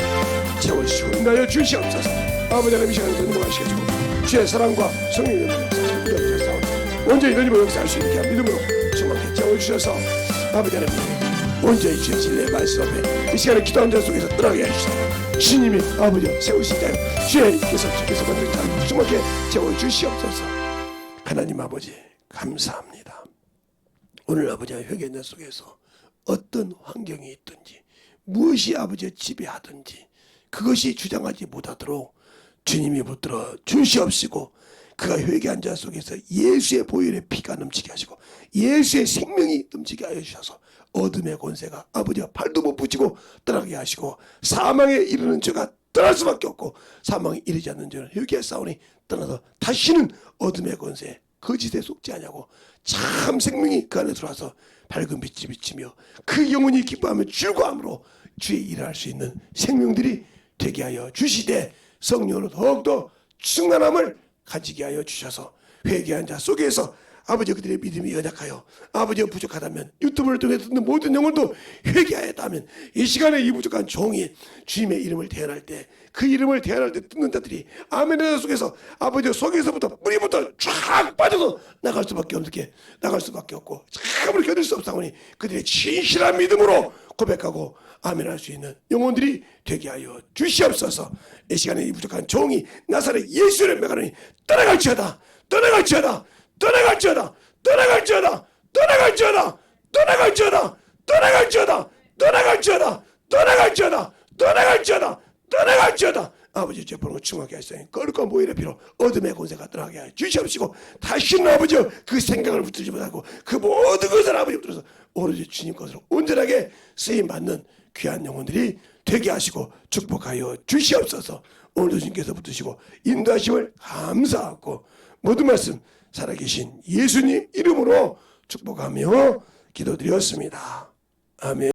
채워주시고 인도하여 주시옵소서. 아버지 하나님 이 시간에 던집어가시겠고 주의 사랑과 성령의 역사를 온전히 던집어 역사할 수 있는 귀한 믿음으로 충만하게 채워주셔서 아버지 하나님 온전히 주의 진리의 말씀 앞에 이 시간에 기도하는 자 속에서 떠나게 해주시고 주님이 아버지 세우신 자요 주께서 만든 자를 충만하게 채워주시옵소서. 하나님 아버지 감사합니다. 오늘 아버지와 회개자 속에서 어떤 환경이 있든지 무엇이 아버지의 지배하든지 그것이 주장하지 못하도록 주님이 붙들어 주시옵시고 그가 회개한 자 속에서 예수의 보혈의 피가 넘치게 하시고 예수의 생명이 넘치게 하여 주셔서 어둠의 권세가 아버지와 발도 못 붙이고 떠나게 하시고 사망에 이르는 죄가 떠날 수밖에 없고 사망에 이르지 않는 죄는 회개하사오니 떠나서 다시는 어둠의 권세 거짓에 속지 아니하고 참 생명이 그 안에 들어와서 밝은 빛이 비치며 그 영혼이 기뻐하며 즐거움으로 주의 일을 할 수 있는 생명들이 되게 하여 주시되 성령으로 더욱더 충만함을 가지게 하여 주셔서 회개한 자 속에서 아버지 그들의 믿음이 연약하여 아버지가 부족하다면 유튜브를 통해 듣는 모든 영혼도 회개하였다면 이 시간에 이 부족한 종이 주님의 이름을 대언할 때 그 이름을 대언할 때 듣는 자들이 아멘의 속에서 아버지 속에서부터 뿌리부터 쫙 빠져서 나갈 수밖에 없고 참으로 견딜 수 없사오니 그들의 진실한 믿음으로 고백하고 아멘할 수 있는 영혼들이 되게 하여 주시옵소서. 이 시간에 이 부족한 종이 나사렛 예수를 명하노니 떠나갈지어다 떠나갈지어다 떠나갈지어다 떠나갈지어다 떠나갈지어다 떠나갈지어다 떠나갈지어다 떠나갈지어다 떠나갈지어다 떠나갈지어다 떠나갈지어다 아버지 제 보는 충하게 하시니 거룩한 보혈의 피로 어둠의 권세가 떠나게 하여 주시옵시고 다시는 아버지 그 생각을 붙들지 못하고 그 모든 것을 아버지 붙들어서 오로지 주님 것으로 온전하게 쓰임받는 귀한 영혼들이 되게 하시고 축복하여 주시옵소서. 오늘도 주님께서 붙드시고 인도하심을 감사하고 모든 말씀 살아계신 예수님 이름으로 축복하며 기도드렸습니다. 아멘.